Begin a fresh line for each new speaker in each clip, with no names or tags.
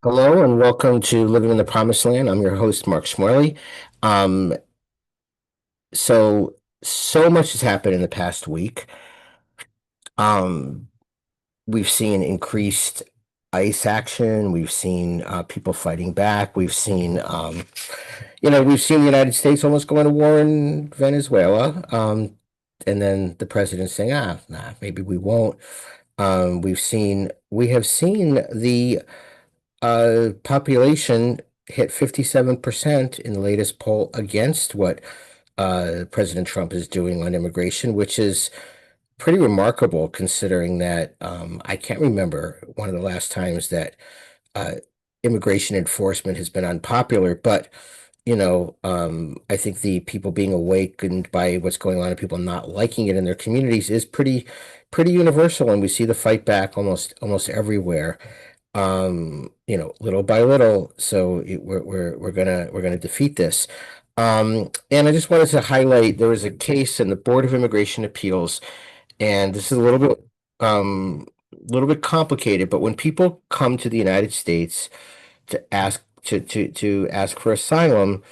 Hello and welcome to Living in the Promised Land. I'm your host, Mark Shmueli. Um, so much has happened in the past week. Um, we've seen increased ICE action. We've seen people fighting back. We've seen the United States almost going to war in Venezuela. And then the president saying, nah, maybe we won't. We have seen the population hit 57% in the latest poll against what President Trump is doing on immigration, which is pretty remarkable considering that I can't remember one of the last times that uh, immigration enforcement has been unpopular. But I think the people being awakened by what's going on and people not liking it in their communities is pretty universal, and we see the fight back almost everywhere, little by little. So we're gonna defeat this. And I just wanted to highlight there was a case in the Board of Immigration Appeals, and this is a little bit complicated, but when people come to the United States to ask for asylum,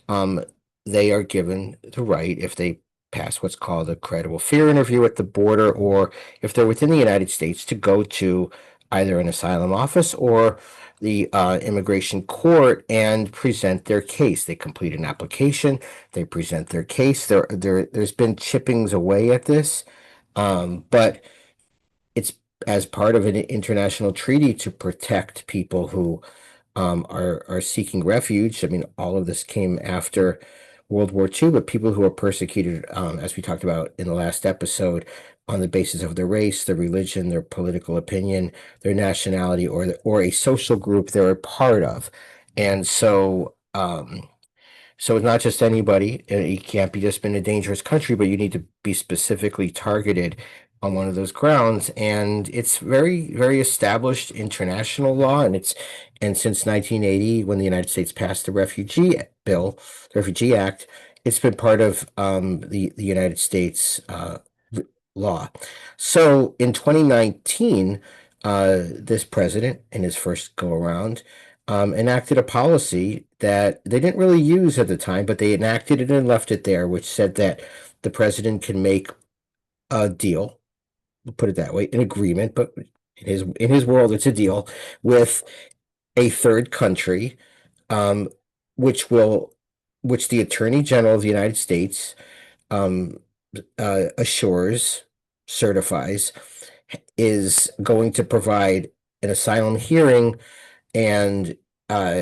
um, they are given the right, if they pass what's called a credible fear interview at the border, or if they're within the United States, to go to either an asylum office or the immigration court and present their case. They complete an application, they present their case. There's been chippings away at this, but it's as part of an international treaty to protect people who are seeking refuge. I mean, all of this came after World War II, but people who are persecuted, as we talked about in the last episode, on the basis of their race, their religion, their political opinion, their nationality, or a social group they're a part of. And so it's not just anybody. You can't be just in a dangerous country, but you need to be specifically targeted on one of those grounds. And it's very, very established international law. And since 1980, when the United States passed the Refugee Act, it's been part of the United States law. So in 2019, this president, in his first go around, enacted a policy that they didn't really use at the time, but they enacted it and left it there, which said that the president can make a deal, we'll put it that way, an agreement, but in his world, it's a deal with a third country, um, which will which the Attorney General of the United States um, assures, certifies, is going to provide an asylum hearing and uh,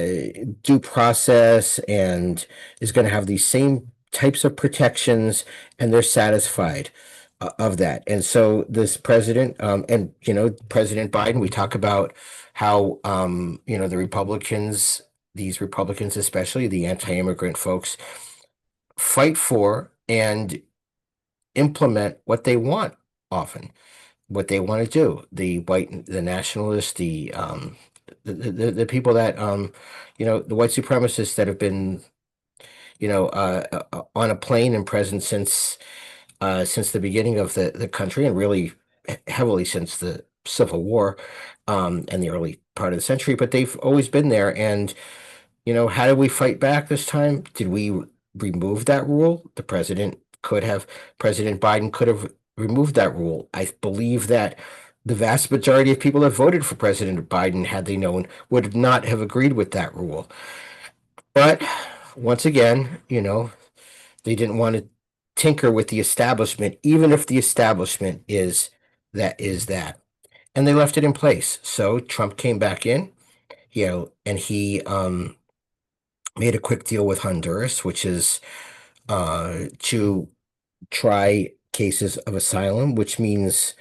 due process, and is going to have these same types of protections, and they're satisfied of that. And so this president, and President Biden, we talk about how these Republicans, especially the anti-immigrant folks, fight for and implement what they want often, what they want to do. The nationalists, the people that the white supremacists that have been on a plane and present since the beginning of the country, and really heavily since the Civil War, and the early part of the century. But they've always been there. And how did we fight back this time? Did we remove that rule? President Biden could have removed that rule. I believe that the vast majority of people that voted for President Biden, had they known, would not have agreed with that rule. But once again, they didn't want to tinker with the establishment, even if the establishment is that. And they left it in place. So Trump came back in, and he made a quick deal with Honduras, which is to try cases of asylum, which means,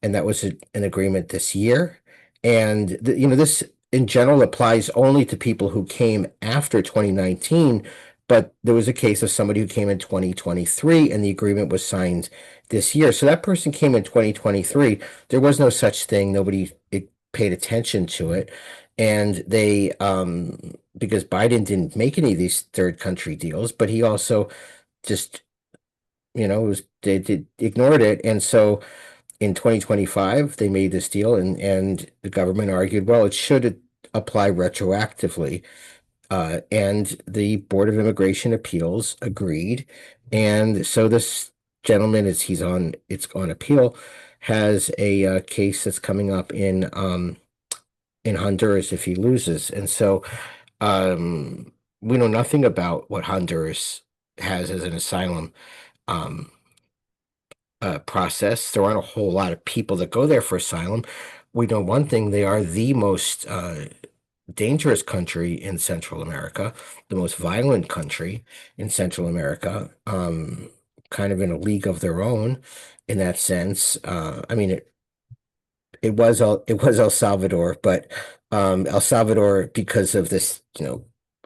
and that was an agreement this year. And this in general applies only to people who came after 2019, but there was a case of somebody who came in 2023, and the agreement was signed this year. So that person came in 2023. There was no such thing. Nobody paid attention to it. And because Biden didn't make any of these third country deals, but he also just they ignored it. And so in 2025, they made this deal, and the government argued, well, it should apply retroactively. And the Board of Immigration Appeals agreed. And so this gentleman, it's on appeal, has a case that's coming up in Honduras if he loses. And so um, we know nothing about what Honduras has as an asylum um, process. There aren't a whole lot of people that go there for asylum. We know one thing, they are the most dangerous country in Central America, the most violent country in Central America, kind of in a league of their own in that sense. I mean, it was El Salvador, but El Salvador, because of this,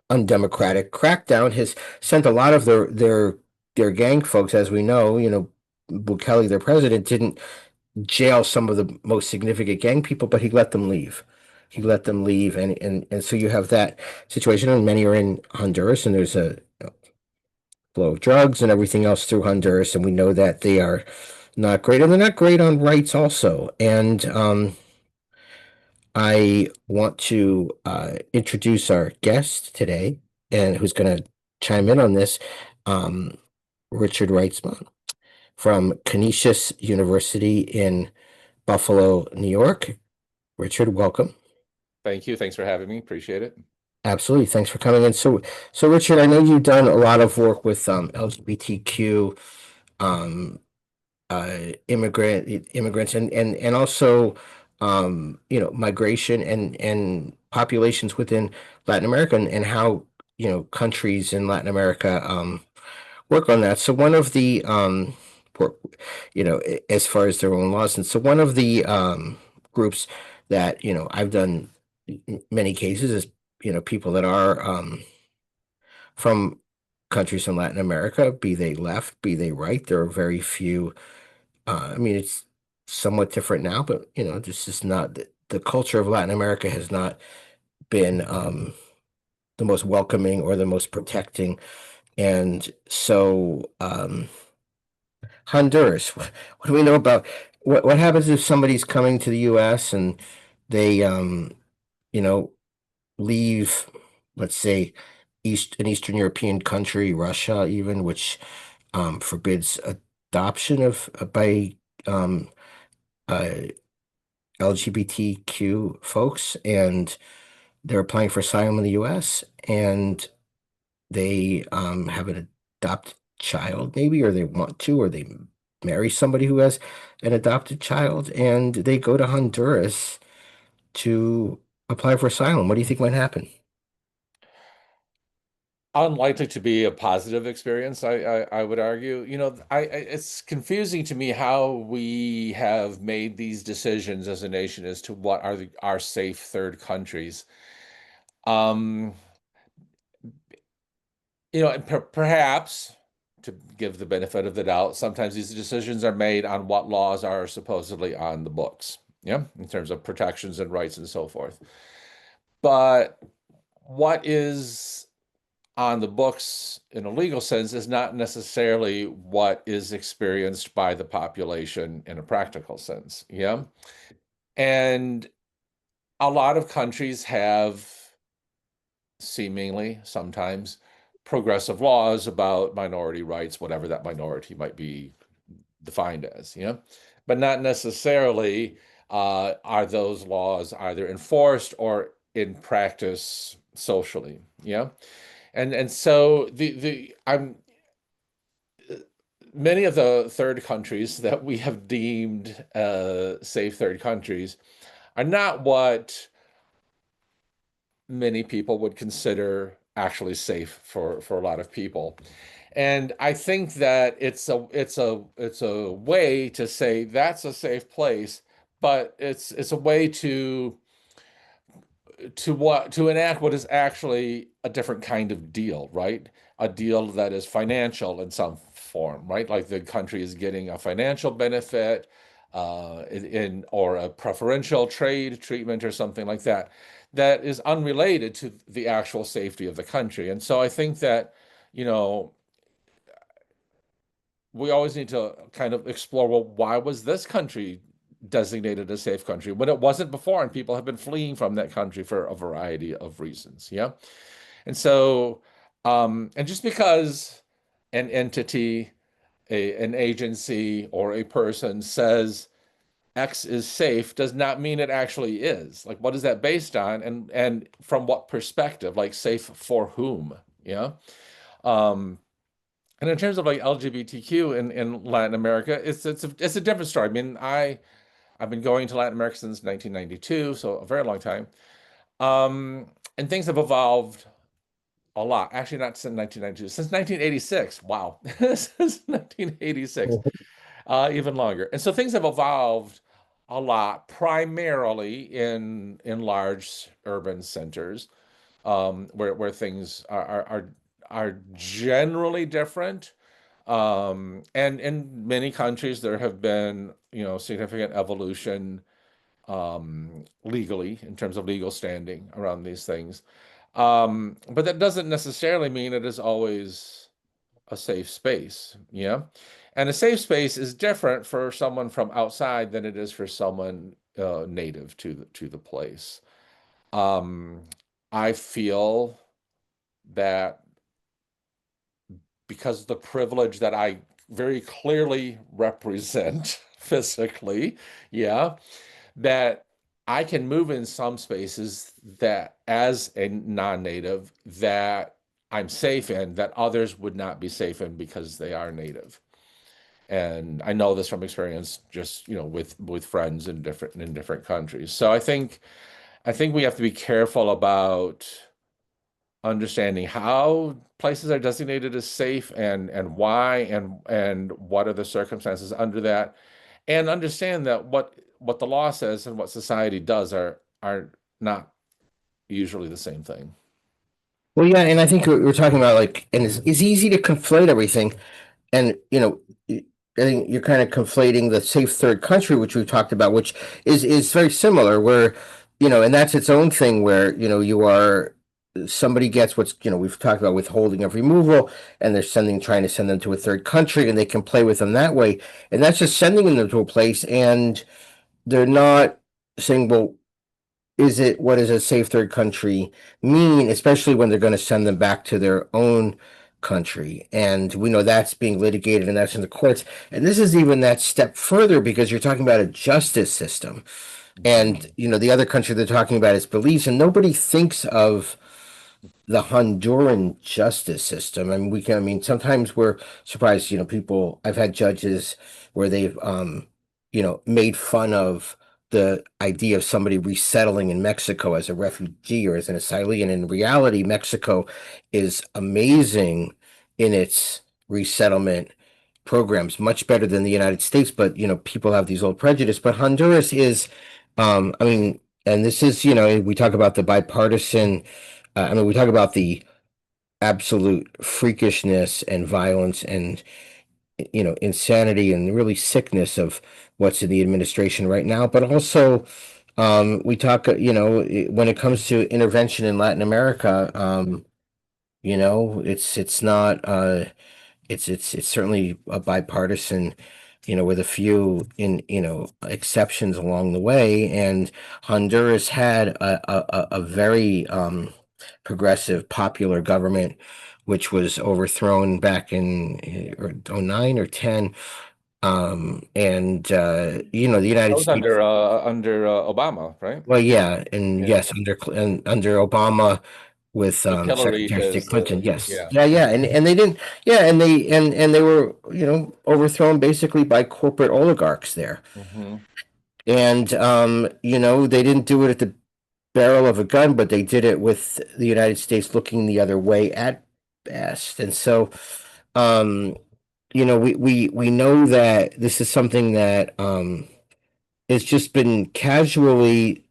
undemocratic crackdown, has sent a lot of their gang folks, as we know. Bukele, their president, didn't jail some of the most significant gang people, but he let them leave. He let them leave, and so you have that situation, and many are in Honduras, and there's a flow of drugs and everything else through Honduras, and we know that they are not great, and they're not great on rights also. And I want to introduce our guest today, and who's going to chime in on this, um, Richard Reitsma from Canisius University in Buffalo, New York. Richard, welcome.
Thank you. Thanks for having me. Appreciate it.
Absolutely. Thanks for coming in. So Richard, I know you've done a lot of work with LGBTQ um, immigrants and also migration and populations within Latin America and how countries in Latin America work on that. So one of the por- as far as their own laws, and so one of the groups that I've done many cases is people that are from countries in Latin America, be they left, be they right. There are very few. I mean, it's somewhat different now, but this is not the culture of Latin America has not been the most welcoming or the most protecting. And so Honduras, what do we know about what happens if somebody's coming to the US and they you know leave, let's say, an Eastern European country, Russia even, which forbids adoption of by um, uh, LGBTQ folks, and they're applying for asylum in the U.S. and they have an adopted child, maybe, or they want to, or they marry somebody who has an adopted child, and they go to Honduras to apply for asylum. What do you think might happen?
Unlikely to be a positive experience, I would argue. It's confusing to me how we have made these decisions as a nation as to what are our safe third countries. Um, and perhaps to give the benefit of the doubt, sometimes these decisions are made on what laws are supposedly on the books, yeah, in terms of protections and rights and so forth. But what is on the books in a legal sense is not necessarily what is experienced by the population in a practical sense. Yeah. And a lot of countries have seemingly sometimes progressive laws about minority rights, whatever that minority might be defined as, but not necessarily are those laws either enforced or in practice socially. Yeah. And so the I'm many of the third countries that we have deemed safe third countries are not what many people would consider actually safe for a lot of people. And I think that it's a way to say that's a safe place, but it's a way to enact what is actually a different kind of deal, right? A deal that is financial in some form, right? Like the country is getting a financial benefit, or a preferential trade treatment or something like that, that is unrelated to the actual safety of the country. And so I think that, you know, we always need to kind of explore, well, why was this country designated a safe country when it wasn't before, and people have been fleeing from that country for a variety of reasons. Yeah. And so, and just because an entity, an agency, or a person says X is safe does not mean it actually is. Like, what is that based on? And from what perspective? Like, safe for whom? Yeah. Um, and in terms of like LGBTQ in Latin America, it's a different story. I mean, I've been going to Latin America since 1992, so a very long time. And things have evolved a lot. Actually, not since 1992, since 1986. Wow, since 1986, even longer. And so things have evolved a lot, primarily in large urban centers, where things are generally different. And in many countries, there have been, significant evolution legally in terms of legal standing around these things. But that doesn't necessarily mean it is always a safe space. Yeah. And a safe space is different for someone from outside than it is for someone native to the place. Um, I feel that because of the privilege that I very clearly represent physically, yeah, that I can move in some spaces that as a non-native that I'm safe in that others would not be safe in because they are native. And I know this from experience just, with friends in different countries. So I think we have to be careful about understanding how places are designated as safe and why and what are the circumstances under that, and understand that what the law says and what society does are not usually the same thing.
Well, yeah, and I think we're talking about like, and it's easy to conflate everything. And, I think you're kind of conflating the safe third country, which we've talked about, which is very similar, where, and that's its own thing where, somebody gets what's, we've talked about withholding of removal, and they're trying to send them to a third country, and they can play with them that way. And that's just sending them to a place, and they're not saying, well, what does a safe third country mean, especially when they're going to send them back to their own country? And we know that's being litigated and that's in the courts. And this is even that step further because you're talking about a justice system. And, the other country they're talking about is Belize, and nobody thinks of the Honduran justice system. I mean, sometimes we're surprised, I've had judges where they've, made fun of the idea of somebody resettling in Mexico as a refugee or as an asylee. And in reality, Mexico is amazing in its resettlement programs, much better than the United States. But, people have these old prejudice. But Honduras is, I mean, and this is, we talk about the bipartisan, we talk about the absolute freakishness and violence and, insanity and really sickness of what's in the administration right now. But also, we talk, when it comes to intervention in Latin America, it's not, it's certainly a bipartisan, with a few exceptions along the way. And Honduras had a very progressive, popular government, which was overthrown back in or 09 or 10. And the
That
United
was
States.
under Obama, right?
Well, yeah, and
Yeah.
yes, under Obama with
With Hillary
Secretary of State
as
Clinton,
the
yes,
yeah.
yeah, yeah, and they didn't, yeah, and they were overthrown basically by corporate oligarchs there,
Hmm.
and they didn't do it at the barrel of a gun, but they did it with the United States looking the other way at best, and so um, we know that this is something that it's just been casually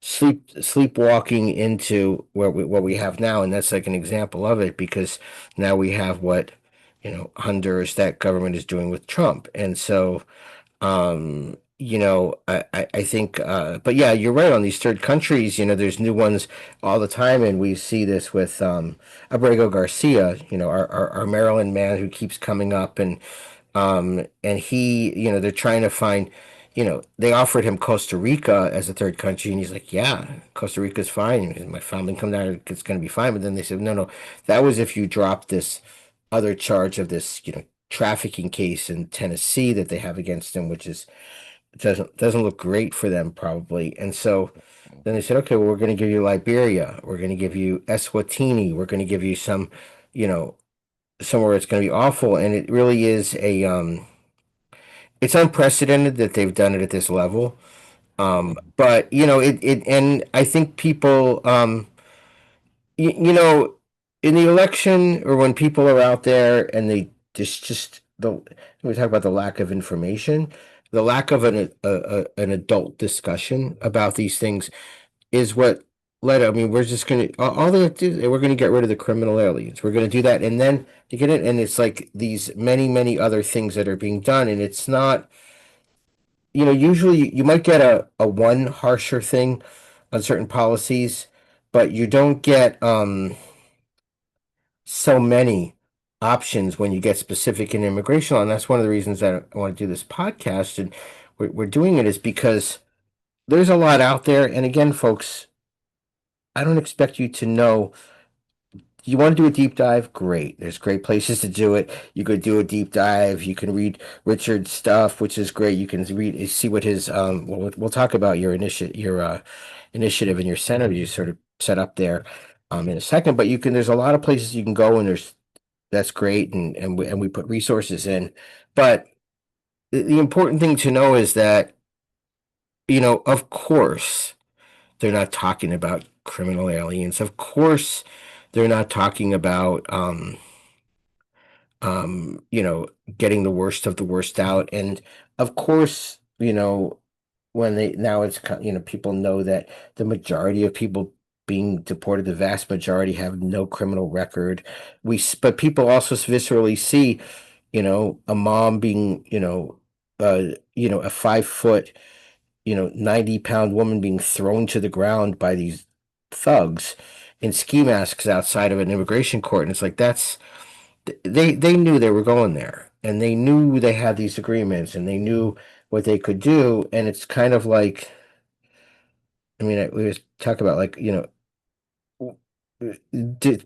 sleepwalking into what we have now, and that's like an example of it because now we have what Honduras, that government is doing with Trump, and so I think but yeah, you're right on these third countries. There's new ones all the time, and we see this with Abrego Garcia, our Maryland man who keeps coming up, and he, they're trying to find, they offered him Costa Rica as a third country, and he's like, yeah, Costa Rica's fine. And my family come down, it's going to be fine. But then they said, no, no, that was if you drop this other charge of this, trafficking case in Tennessee that they have against him, which is doesn't look great for them probably. And so then they said, okay, well, we're going to give you Liberia, we're going to give you Eswatini, we're going to give you some, you know, somewhere it's going to be awful. And it really is it's unprecedented that they've done it at this level. But and I think people, in the election or when people are out there and they just the we talk about the lack of information, the lack of an adult discussion about these things is what led. I mean, we're just gonna all they have to do. We're gonna get rid of the criminal aliens. We're gonna do that, and then to get it, and it's like these many other things that are being done, and it's not. Usually you might get a one harsher thing on certain policies, but you don't get so many options when you get specific in immigration law. And that's one of the reasons that I want to do this podcast. And we're doing it is because there's a lot out there. And again, folks, I don't expect you to know. You want to do a deep dive? Great. There's great places to do it. You could do a deep dive. You can read Richard's stuff, which is great. You can see what his we'll talk about your initiative and your center you sort of set up there in a second. But there's a lot of places you can go, and that's great, and we put resources in. But the important thing to know is that, of course, they're not talking about criminal aliens. Of course, they're not talking about getting the worst of the worst out. And of course, when they now it's people know that the majority of people being deported, the vast majority have no criminal record. But people also viscerally see, a mom being, a 5 foot, 90-pound woman being thrown to the ground by these thugs in ski masks outside of an immigration court. And it's like, they knew they were going there, and they knew they had these agreements, and they knew what they could do. And it's kind of like, I mean, we was talk about, like,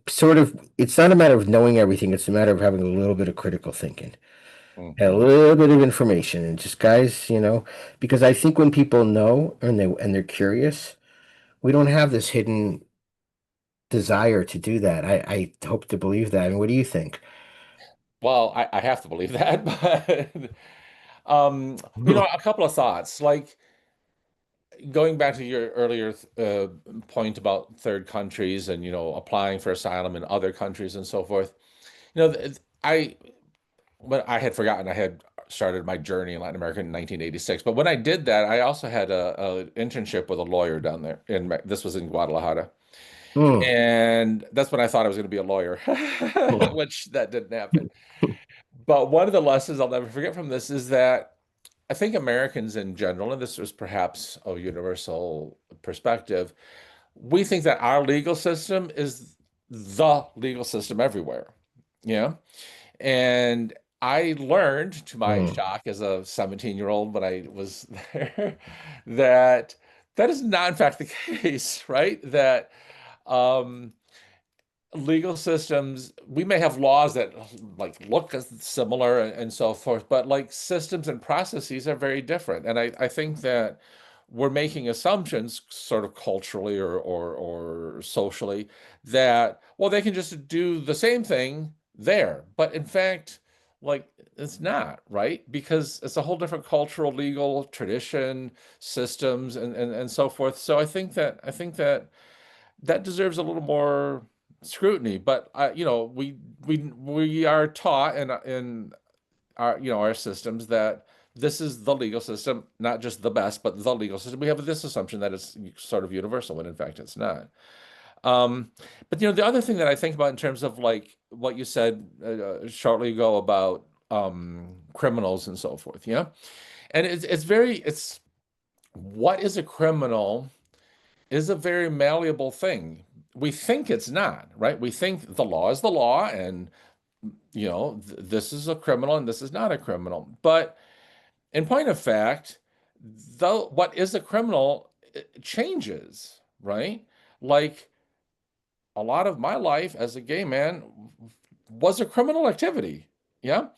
sort of, it's not a matter of knowing everything, it's a matter of having a little bit of critical thinking and a
Mhm.
little bit of information, and just, guys, because I think when people know and they're curious, we don't have this hidden desire to do that. I hope to believe that. And what do you think?
Well, I have to believe that, but a couple of thoughts. Like going back to your earlier point about third countries and applying for asylum in other countries and so forth. I when I had forgotten I had started my journey in Latin America in 1986, but when I did that, I also had a internship with a lawyer down there. This was in Guadalajara,
Hmm.
and that's when I thought I was going to be a lawyer, which that didn't happen. But one of the lessons I'll never forget from this is that I think Americans in general, and this was perhaps a universal perspective, we think that our legal system is the legal system everywhere. Yeah. And I learned to my
Hmm.
shock as a 17-year-old when I was there that that is not in fact the case, right? That um, legal systems, we may have laws that like look similar and so forth, but like systems and processes are very different. And I think that we're making assumptions sort of culturally or socially that, well, they can just do the same thing there. But in fact, like it's not, right? Because it's a whole different cultural, legal tradition, systems, and so forth. So I think that that deserves a little more scrutiny. But we are taught in our systems that this is the legal system, not just the best, but the legal system. We have this assumption that it's sort of universal, when in fact it's not. Um, but the other thing that I think about in terms of like what you said shortly ago about criminals and so forth, and it's what is a criminal is a very malleable thing. We think it's not, right? We think the law is the law, and this is a criminal and this is not a criminal. But in point of fact, though what is a criminal changes, right? Like a lot of my life as a gay man was a criminal activity. Yeah.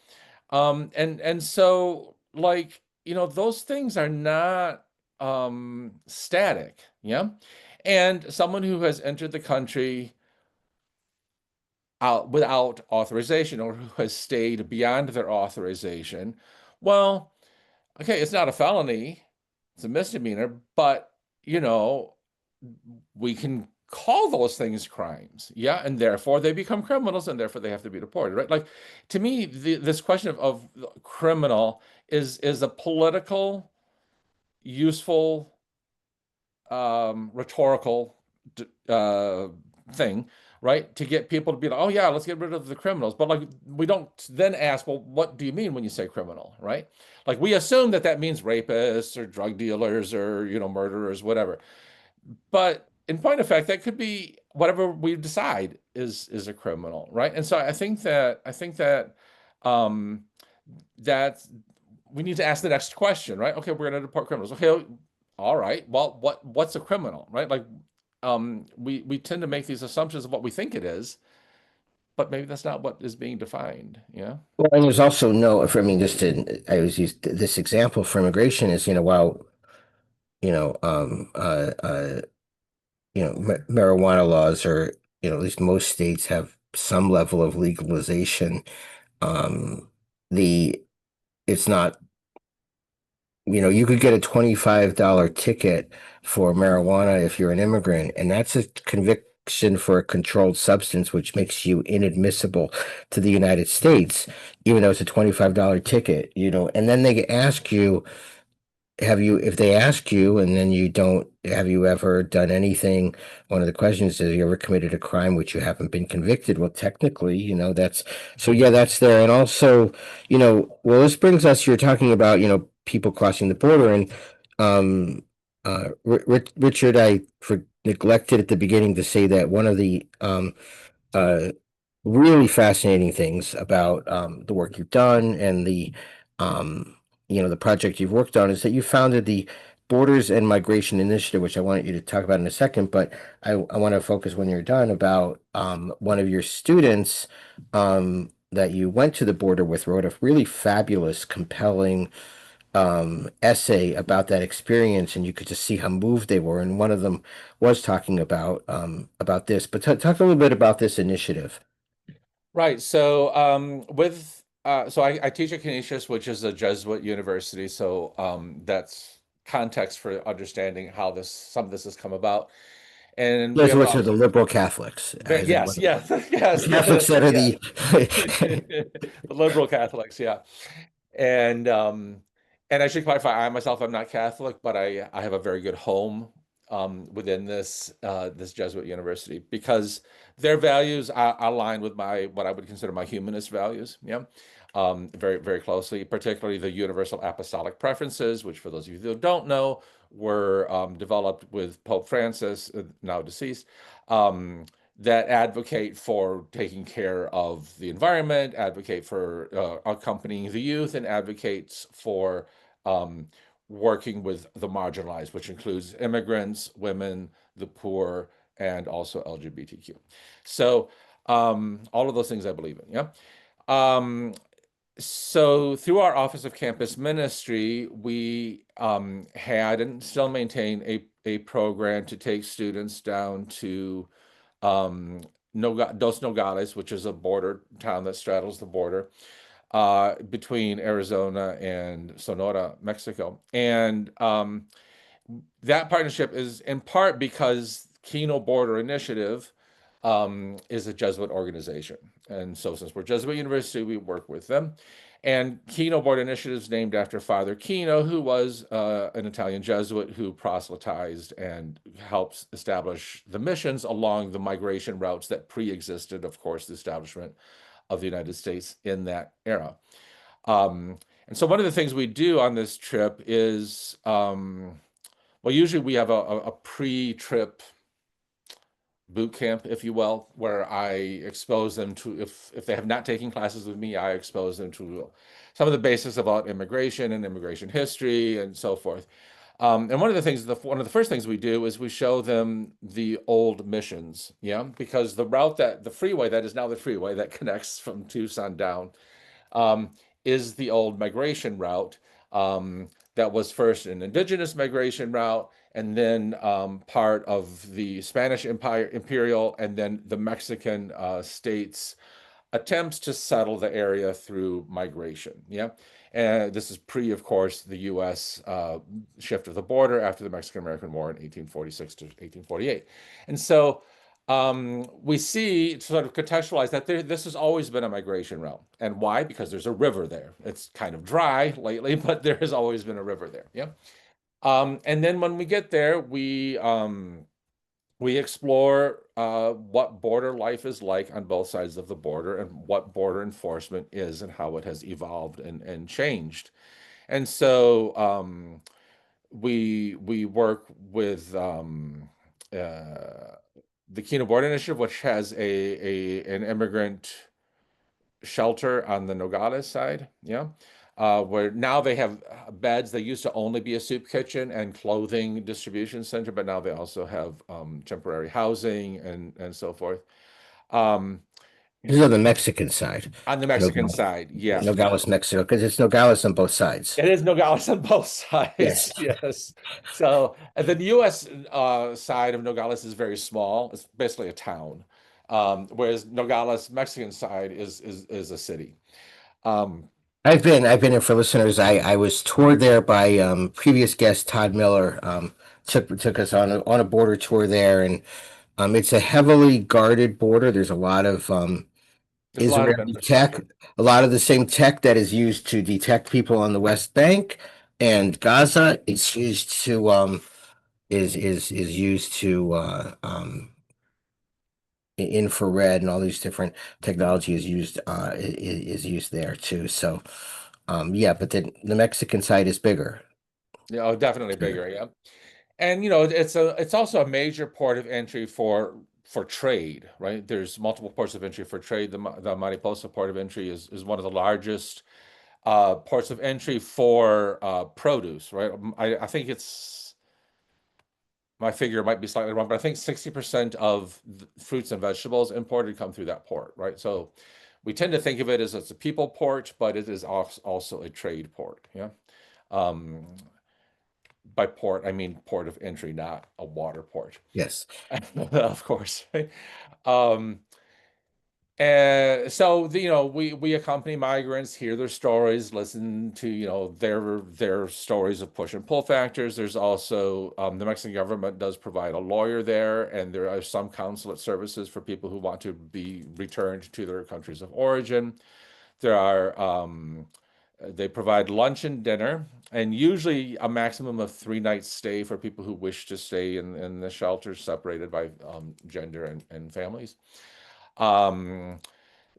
And so like, those things are not static. Yeah. And someone who has entered the country out without authorization or who has stayed beyond their authorization, well, okay, it's not a felony, it's a misdemeanor, but you know, we can call those things crimes, yeah, and therefore they become criminals, and therefore they have to be deported, right? Like to me, this question of criminal is a political, useful, rhetorical uh, thing, right? To get people to be like, oh yeah, let's get rid of the criminals. But like, we don't then ask, well, what do you mean when you say criminal, right? Like we assume that that means rapists or drug dealers or, murderers, whatever. But in point of fact, that could be whatever we decide is a criminal, right? And so I think that um, that we need to ask the next question, right? Okay, we're going to deport criminals. Okay, all right. Well, what's a criminal, right? Like, we tend to make these assumptions of what we think it is, but maybe that's not what is being defined. Yeah.
Well, and there's also no, I mean, I always use this example for immigration is, while, you know, um, uh, uh, marijuana laws are, at least most states have some level of legalization. Um, the, it's not, you could get a $25 ticket for marijuana if you're an immigrant, and that's a conviction for a controlled substance, which makes you inadmissible to the United States, even though it's a $25 ticket, and then they ask you, if they ask you and then you don't, have you ever done anything? One of the questions is, have you ever committed a crime which you haven't been convicted? Well, technically, so yeah, that's there. And also, well, this brings us, you're talking about, people crossing the border and, Richard, neglected at the beginning to say that one of the, uh, really fascinating things about the work you've done and um, the project you've worked on is that you founded the Borders and Migration Initiative, which I want you to talk about in a second. But I want to focus when you're done about one of your students that you went to the border with wrote a really fabulous, compelling essay about that experience, and you could just see how moved they were. And one of them was talking about this. But talk a little bit about this initiative.
Right. So so I teach at Canisius, which is a Jesuit university. So that's context for understanding how some of this has come about. And we
Those
have an
which are
office.
the liberal Catholics, as in
Yes, yes,
the
yes,
Catholics that are
yeah.
the
The liberal Catholics, yeah. And and I should clarify, I myself am not Catholic, but I have a very good home within this Jesuit university because their values are aligned with my what I would consider my humanist values. Yeah. Very, very closely, particularly the universal apostolic preferences, which for those of you who don't know, were developed with Pope Francis, now deceased, that advocate for taking care of the environment, advocate for accompanying the youth, and advocates for um, working with the marginalized, which includes immigrants, women, the poor, and also LGBTQ. So all of those things I believe in. Yeah. Um, so through our Office of Campus Ministry, we had and still maintain a program to take students down to Dos Nogales, which is a border town that straddles the border between Arizona and Sonora, Mexico. And that partnership is in part because Kino Border Initiative is a Jesuit organization. And so since we're Jesuit University, we work with them. And Kino Border Initiative is named after Father Kino, who was an Italian Jesuit who proselytized and helps establish the missions along the migration routes that pre-existed, of course, the establishment of the United States in that era. And so one of the things we do on this trip is, well, usually we have a pre-trip boot camp, if you will, where I expose them to, if they have not taken classes with me, I expose them to some of the basics about immigration and immigration history and so forth. And one of the first things we do is we show them the old missions, yeah, because the freeway that is now the freeway that connects from Tucson down, um, is the old migration route, that was first an indigenous migration route, and then part of the Spanish Empire, imperial, and then the Mexican states attempts to settle the area through migration. Yeah. And this is pre, of course, the U.S. Shift of the border after the Mexican-American War in 1846 to 1848. And so we see, to sort of contextualize that this has always been a migration route. And why? Because there's a river there. It's kind of dry lately, but there has always been a river there. Yeah. And then when we get there, we explore what border life is like on both sides of the border and what border enforcement is and how it has evolved and changed. And so we work with the Kino Border Initiative, which has an immigrant shelter on the Nogales side, yeah, where now they have beds. They used to only be a soup kitchen and clothing distribution center, but now they also have temporary housing and so forth. Um,
This is on the Mexican side.
on the Mexican
Nogales,
side, yeah,
Nogales, Mexico, because it's Nogales on both sides.
it is Nogales on both sides.
Yes.
Yes. So the U.S. Side of Nogales is very small. It's basically a town, whereas Nogales Mexican side is a city. Um,
I've been in for listeners. I was toured there by previous guest Todd Miller. Took us on a border tour there, and it's a heavily guarded border. There's a lot of
there's a lot of
Israeli tech,
infrastructure.
a lot of the same tech that is used to detect people on the West Bank and Gaza. It's used to is used to infrared and all these different technology is used there too. So yeah, but the Mexican side is bigger.
Yeah, oh, definitely bigger. Yeah. And it's also a major port of entry for trade, right? There's multiple ports of entry for trade. The Mariposa port of entry is one of the largest ports of entry for produce, right? I think it's my figure might be slightly wrong, but I think 60% of the fruits and vegetables imported come through that port, right? So we tend to think of it as it's a people port, but it is also a trade port. Yeah. Um, by port, I mean port of entry, not a water port.
Yes.
Of course. Right? Um, and so we accompany migrants, hear their stories, listen to their stories of push and pull factors. There's also the Mexican government does provide a lawyer there, and there are some consulate services for people who want to be returned to their countries of origin. There are they provide lunch and dinner, and usually a maximum of 3 nights stay for people who wish to stay in the shelters separated by gender and families. Um,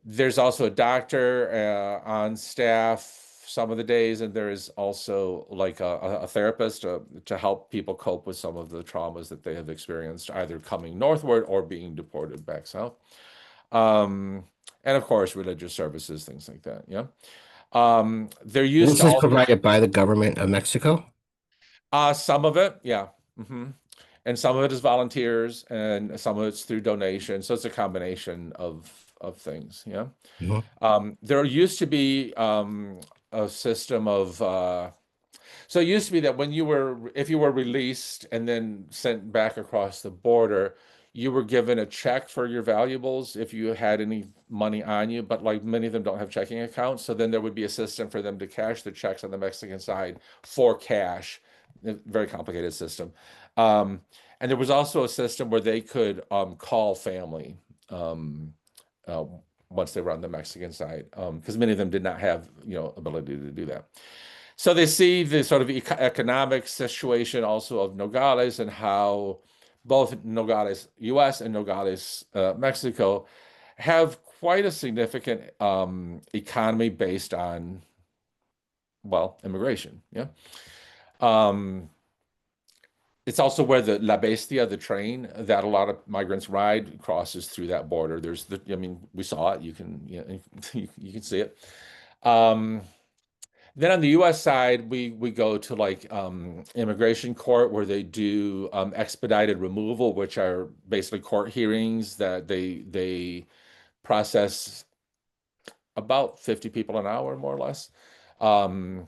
there's also a doctor on staff some of the days, and there is also like a therapist to help people cope with some of the traumas that they have experienced, either coming northward or being deported back south. Um, and of course, religious services, things like that. Yeah. There used
This
to
is
also
provided by the government of Mexico.
some of it, yeah. And some of it is volunteers, and some of it's through donation. So it's a combination of things. Yeah.
Mhm.
There used to be a system of so it used to be that if you were released and then sent back across the border, you were given a check for your valuables if you had any money on you, but like many of them don't have checking accounts. So then there would be a system for them to cash the checks on the Mexican side for cash. A very complicated system. Um, and there was also a system where they could call family um, uh, once they were on the Mexican side, because many of them did not have, ability to do that. So they see the sort of economic situation also of Nogales and how both Nogales, US and Nogales, Mexico, have quite a significant economy based on, well, immigration. Yeah. Um, It's also where the La Bestia, the train that a lot of migrants ride, crosses through that border. There's the, I mean, we saw it. You can, you can see it. Um, then on the U.S. side, we go to like immigration court where they do expedited removal, which are basically court hearings that they process about 50 people an hour, more or less. Um,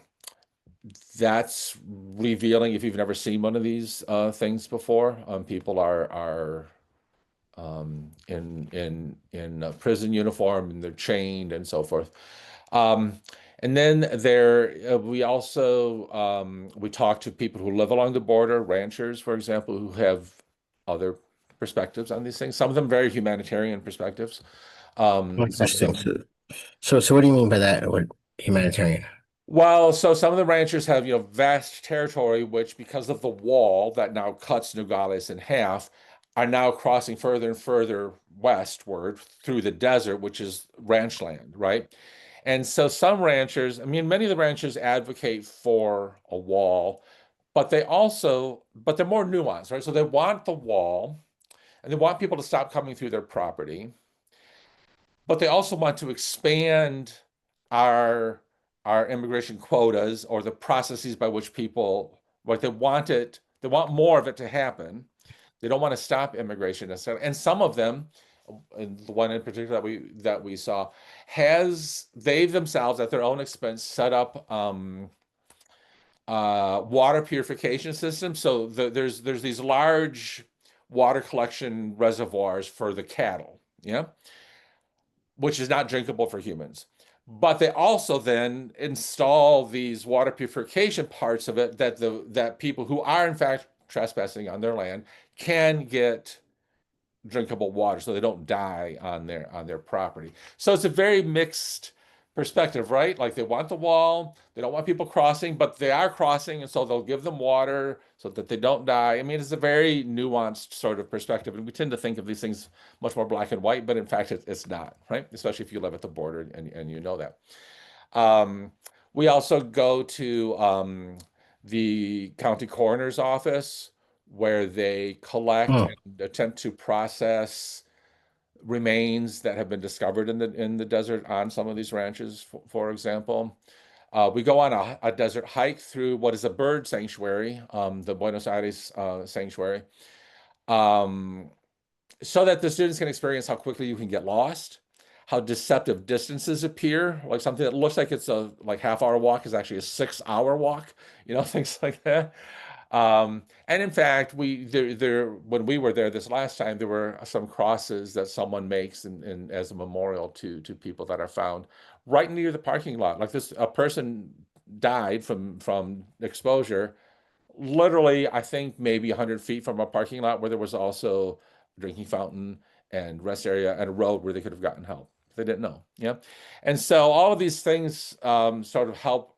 that's revealing if you've never seen one of these things before. People are in a prison uniform and they're chained and so forth. Um, and then we also we talk to people who live along the border, ranchers, for example, who have other perspectives on these things. Some of them very humanitarian perspectives. Some of
Interesting.
them
So what do you mean by that? What humanitarian?
Well, so some of the ranchers have, vast territory, which because of the wall that now cuts Nogales in half, are now crossing further and further westward through the desert, which is ranch land, right? And so some ranchers, I mean, many of the ranchers advocate for a wall, but they're more nuanced, right? So they want the wall and they want people to stop coming through their property, but they also want to expand our our immigration quotas or the processes by which people like they want more of it to happen. They don't want to stop immigration necessarily. And some of them, and the one in particular that we saw, has they themselves at their own expense set up water purification systems. So there's these large water collection reservoirs for the cattle, yeah, which is not drinkable for humans. But they also then install these water purification parts of it that people who are in fact trespassing on their land can get drinkable water so they don't die on their property. So it's a very mixed perspective, right? Like they want the wall, they don't want people crossing, but they are crossing, and so they'll give them water so that they don't die. I mean, it's a very nuanced sort of perspective, and we tend to think of these things much more black and white, but in fact, it's not, right? Especially if you live at the border and you know that. Um, we also go to the county coroner's office where they collect
Hmm.
and attempt to process remains that have been discovered in the desert on some of these ranches, for example. We go on a desert hike through what is a bird sanctuary, the Buenos Aires sanctuary, um, so that the students can experience how quickly you can get lost, how deceptive distances appear, like something that looks like it's a like half-hour walk is actually a 6-hour walk, things like that. And in fact, we there when we were there this last time, there were some crosses that someone makes as a memorial to people that are found right near the parking lot. Like this, a person died from exposure, literally, I think maybe 100 feet from a parking lot where there was also a drinking fountain and rest area and a road where they could have gotten help. They didn't know. Yeah. And so all of these things sort of help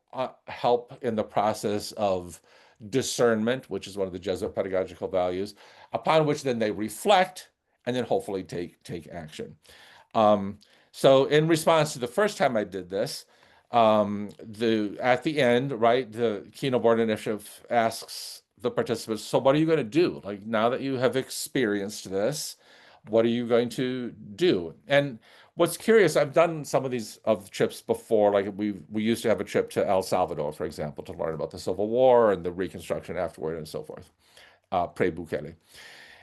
in the process of discernment, which is one of the Jesuit pedagogical values, upon which then they reflect and then hopefully take action. Um, so in response to the first time I did this, at the end, right, the Keynote Board Initiative asks the participants, so what are you going to do? Like now that you have experienced this, what are you going to do? And what's curious, I've done some of these trips before. Like we used to have a trip to El Salvador, for example, to learn about the Civil War and the Reconstruction afterward and so forth, pre-Bukele.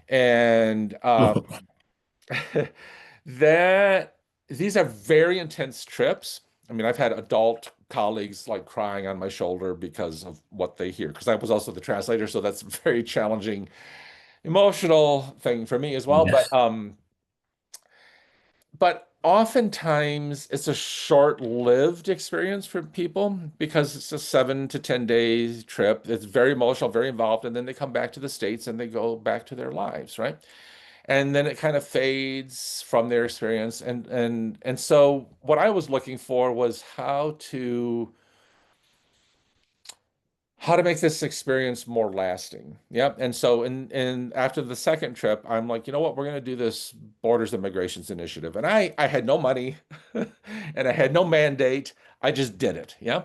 And that these are very intense trips. I mean, I've had adult colleagues like crying on my shoulder because of what they hear, because I was also the translator, so that's a very challenging emotional thing for me as well. But
Yes.
oftentimes it's a short-lived experience for people because it's a 7 to 10 day trip. It's very emotional, very involved, and then they come back to the States and they go back to their lives, right? And then it kind of fades from their experience. And so what I was looking for was how to make this experience more lasting. Yeah. And so in after the second trip, I'm like, you know what, we're going to do this Borders and Migrations Initiative. And I had no money and I had no mandate. I just did it. Yeah.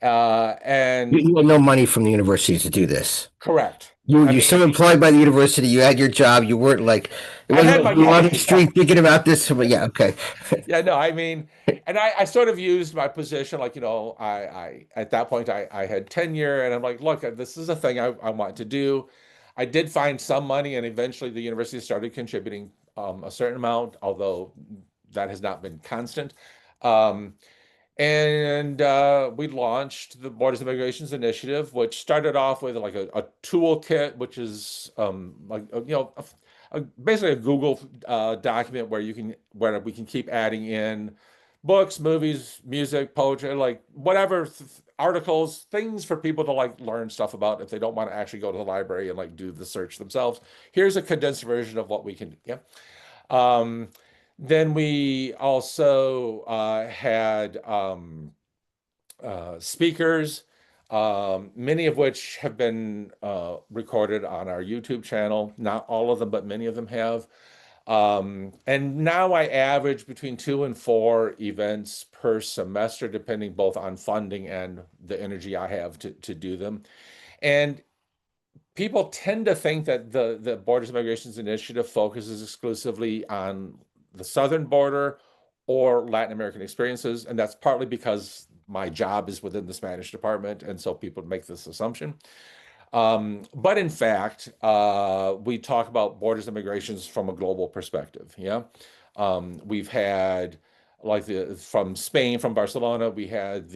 You,
And
you had no money from the university to do this.
correct.
You
I
were
mean,
so employed by the university. You had your job. You weren't like it
I
wasn't
had
like
my,
you were on the
yeah,
street thinking about this. But yeah, okay.
yeah, no, I mean, and I sort of used my position, like, at that point I had tenure, and I'm like, look, this is a thing I want to do. I did find some money, and eventually the university started contributing a certain amount, although that has not been constant. Um, and we launched the Borders and Migrations Initiative, which started off with like a toolkit, which is like basically a Google document where we can keep adding in books, movies, music, poetry, like whatever articles, things for people to like learn stuff about if they don't want to actually go to the library and like do the search themselves. Here's a condensed version of what we can do. Yeah. Um, then we also had speakers, many of which have been recorded on our YouTube channel. Not all of them, but many of them have. And now I average between 2 and 4 events per semester, depending both on funding and the energy I have to do them. And people tend to think that the Borders and Migrations Initiative focuses exclusively on the southern border or Latin American experiences, and that's partly because my job is within the Spanish department, and so people make this assumption. But in fact, we talk about borders and migrations from a global perspective. Yeah, we've had like from Spain, from Barcelona, we had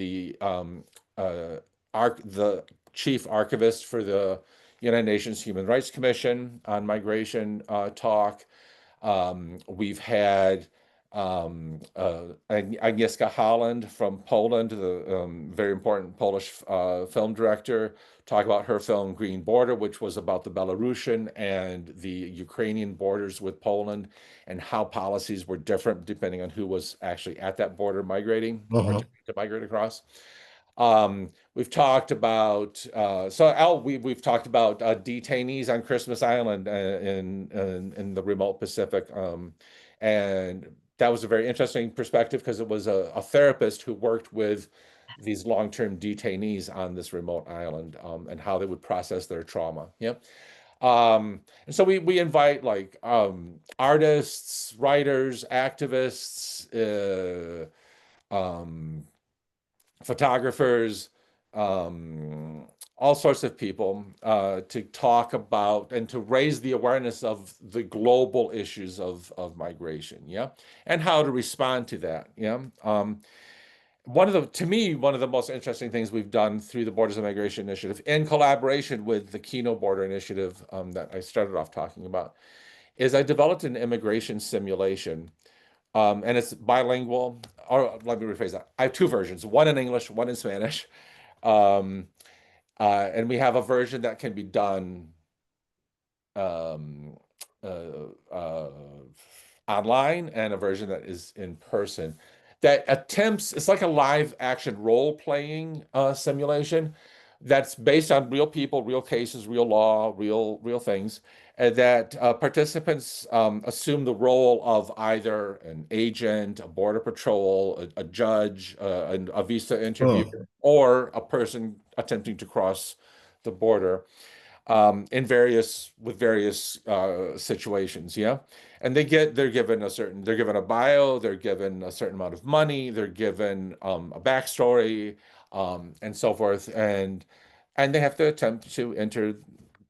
uh, the chief archivist for the United Nations Human Rights Commission on migration talk. We've had Agnieszka Holland from Poland, the very important Polish film director, talk about her film Green Border, which was about the Belarusian and the Ukrainian borders with Poland and how policies were different depending on who was actually at that border migrating or
Uh-huh.
to migrate across. We've talked about we've talked about detainees on Christmas Island in the remote Pacific, and that was a very interesting perspective because it was a therapist who worked with these long-term detainees on this remote island, and how they would process their trauma. Yeah. And so we invite like artists, writers, activists, photographers, all sorts of people to talk about and to raise the awareness of the global issues of migration, yeah, and how to respond to that, yeah. To me, one of the most interesting things we've done through the Borders and Migration Initiative, in collaboration with the Kino Border Initiative that I started off talking about, is I developed an immigration simulation, and it's bilingual. Or let me rephrase that. I have two versions, one in English, one in Spanish. Um, and we have a version that can be done um, uh, online and a version that is in person that attempts, it's like a live action role playing simulation that's based on real people, real cases, real law, real things, and that participants assume the role of either an agent, a border patrol, a judge, a visa interviewer,
Oh.
or a person attempting to cross the border in various situations. Yeah. And they're given a bio, they're given a certain amount of money, they're given a backstory, and so forth. And they have to attempt to enter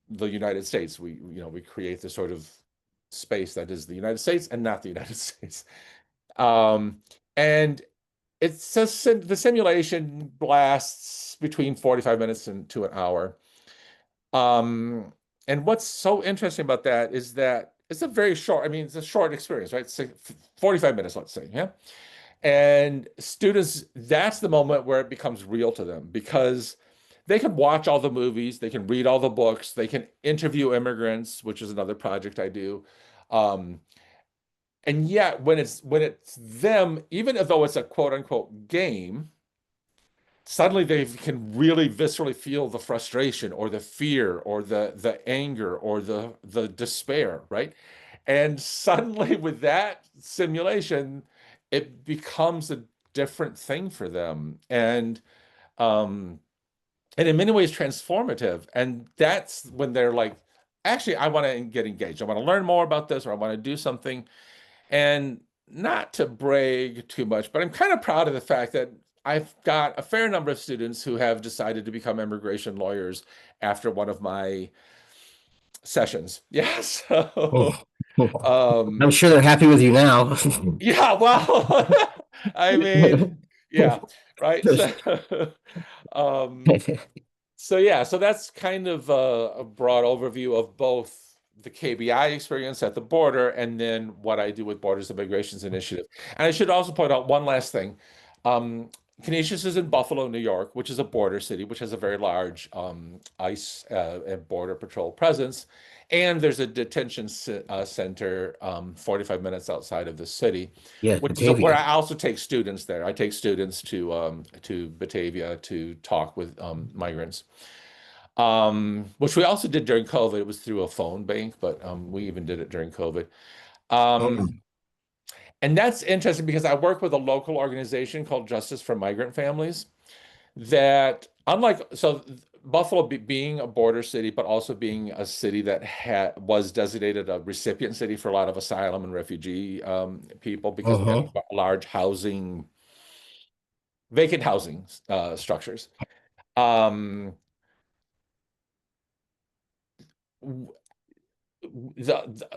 the United States. We create this sort of space that is the United States and not the United States. And the simulation lasts between 45 minutes and to an hour. Um, and what's so interesting about that is that it's a very short, I mean, it's a short experience, right? 45 minutes, let's say, yeah. And students, that's the moment where it becomes real to them because they can watch all the movies, they can read all the books, they can interview immigrants, which is another project I do. Um, and yet when it's them, even though it's a quote unquote game, suddenly they can really viscerally feel the frustration or the fear or the anger or the despair, right? And suddenly with that simulation, it becomes a different thing for them. And um and in many ways transformative. And that's when they're like, actually, I want to get engaged. I want to learn more about this, or I want to do something. And not to brag too much, but I'm kind of proud of the fact that I've got a fair number of students who have decided to become immigration lawyers after one of my sessions. Yeah, so
Oh, oh. I'm
um,
sure they're happy with you now.
yeah, well, I mean, yeah, right. So, um, so yeah, so that's kind of a broad overview of both the KBI experience at the border and then what I do with Borders and Migrations Initiative. And I should also point out one last thing. Canisius is in Buffalo, New York, which is a border city, which has a very large ICE and Border Patrol presence. And there's a detention center 45 minutes outside of the city,
Yes,
which is where
Batavia.
I also take students there. I take students to Batavia to talk with migrants, which we also did during COVID. It was through a phone bank, but we even did it during COVID. Um,
Oh,
and that's interesting because I work with a local organization called Justice for Migrant Families that, unlike, so Buffalo being a border city, but also being a city that was designated a recipient city for a lot of asylum and refugee people because we had
uh-huh.
large vacant housing structures. Um,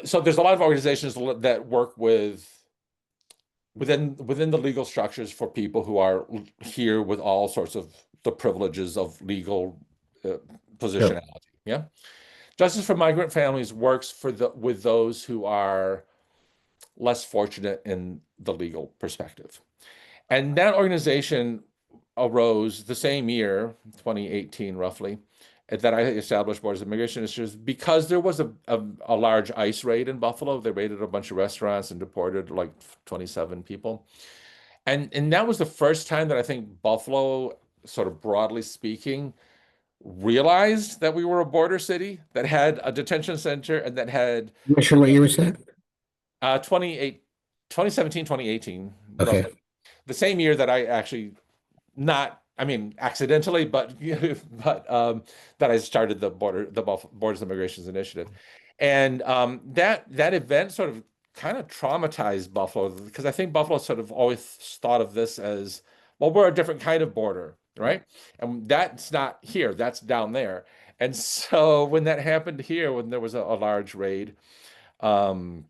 so there's a lot of organizations that work within the legal structures for people who are here with all sorts of the privileges of legal uh,
Yep.
positionality. Yeah. Justice for Migrant Families works with those who are less fortunate in the legal perspective. And that organization arose the same year, 2018 roughly, that I established Borders of Immigration Initiatives because there was a large ICE raid in Buffalo. They raided a bunch of restaurants and deported like 27 people. And that was the first time that I think Buffalo, sort of broadly speaking, realized that we were a border city that had a detention center and that had
I'm not sure what year was that.
28 2017, 2018,
Okay.
roughly. The same year that I actually, not, I mean, accidentally, but but that I started the Borders and Immigrations Initiative. And that event sort of kind of traumatized Buffalo because I think Buffalo sort of always thought of this as, well, we're a different kind of border, right? And that's not here, that's down there. And so when that happened here, when there was a large raid, um,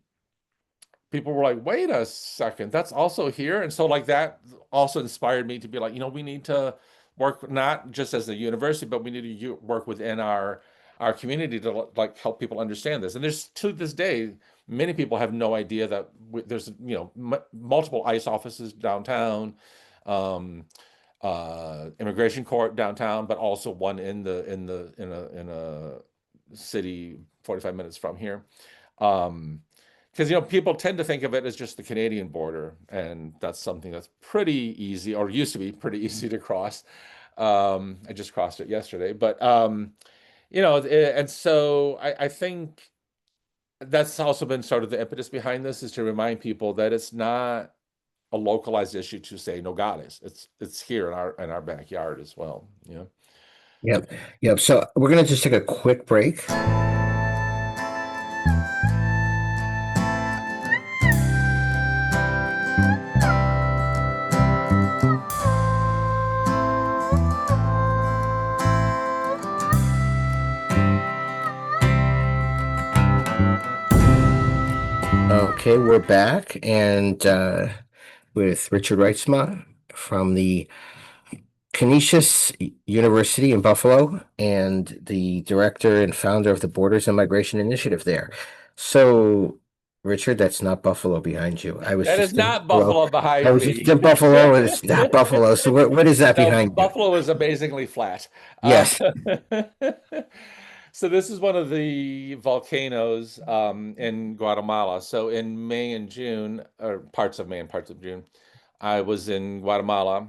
people were like, wait a second, that's also here. And so like that also inspired me to be like, we need to work not just as a university, but we need to work within our community to like help people understand this. And there's, to this day, many people have no idea that there's multiple ICE offices downtown, um, immigration court downtown, but also one in a city 45 minutes from here. Because people tend to think of it as just the Canadian border, and that's something that's pretty easy, or used to be pretty easy to cross. I just crossed it yesterday, but and so I think that's also been sort of the impetus behind this, is to remind people that it's not a localized issue to say Nogales. It's here in our backyard as well.
Yep. Yep. So we're gonna just take a quick break. Okay, we're back and with Richard Reitsma from the Canisius University in Buffalo and the director and founder of the Borders and Migration Initiative there. So, Richard, that's not Buffalo behind you. I was
That is
just in
not
Buffalo.
Buffalo
I
behind
was just
me.
in Buffalo, and it's not Buffalo. So, what is that
No,
behind you?
Buffalo is amazingly flat.
Yes.
So this is one of the volcanoes in Guatemala. So in May and June, or parts of May and parts of June, I was in Guatemala,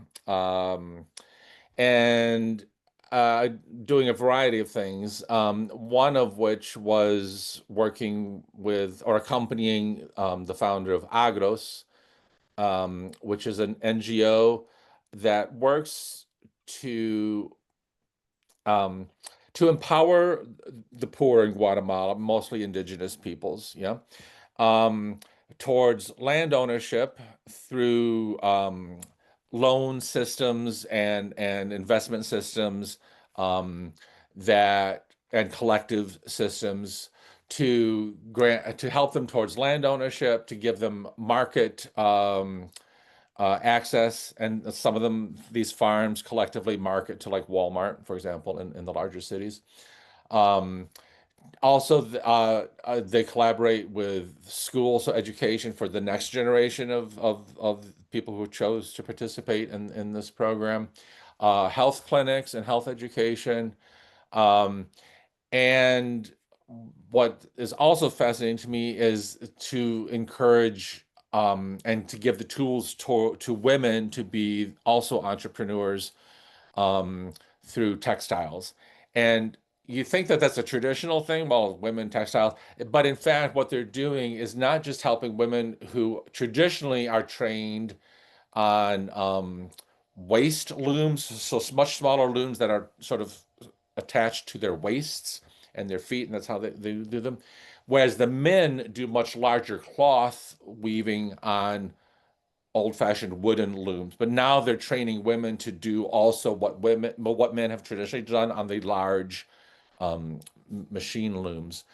and uh, doing a variety of things. One of which was working with or accompanying the founder of Agros, which is an NGO that works to um, to empower the poor in Guatemala, mostly indigenous peoples, yeah, um, towards land ownership through loan systems and investment systems um, that and collective systems to help them towards land ownership, to give them market access, and some of them, these farms collectively market to like Walmart, for example, in the larger cities. Um, Also, they collaborate with schools, so education for the next generation of people who chose to participate in this program, health clinics and health education. Um, and what is also fascinating to me is to encourage and to give the tools to women to be also entrepreneurs um, through textiles. And you think that that's a traditional thing, well, women textiles, but in fact, what they're doing is not just helping women who traditionally are trained on waist looms, so much smaller looms that are sort of attached to their waists and their feet, and that's how they do them. Whereas the men do much larger cloth weaving on old-fashioned wooden looms, but now they're training women to do also what men have traditionally done on the large um, machine looms.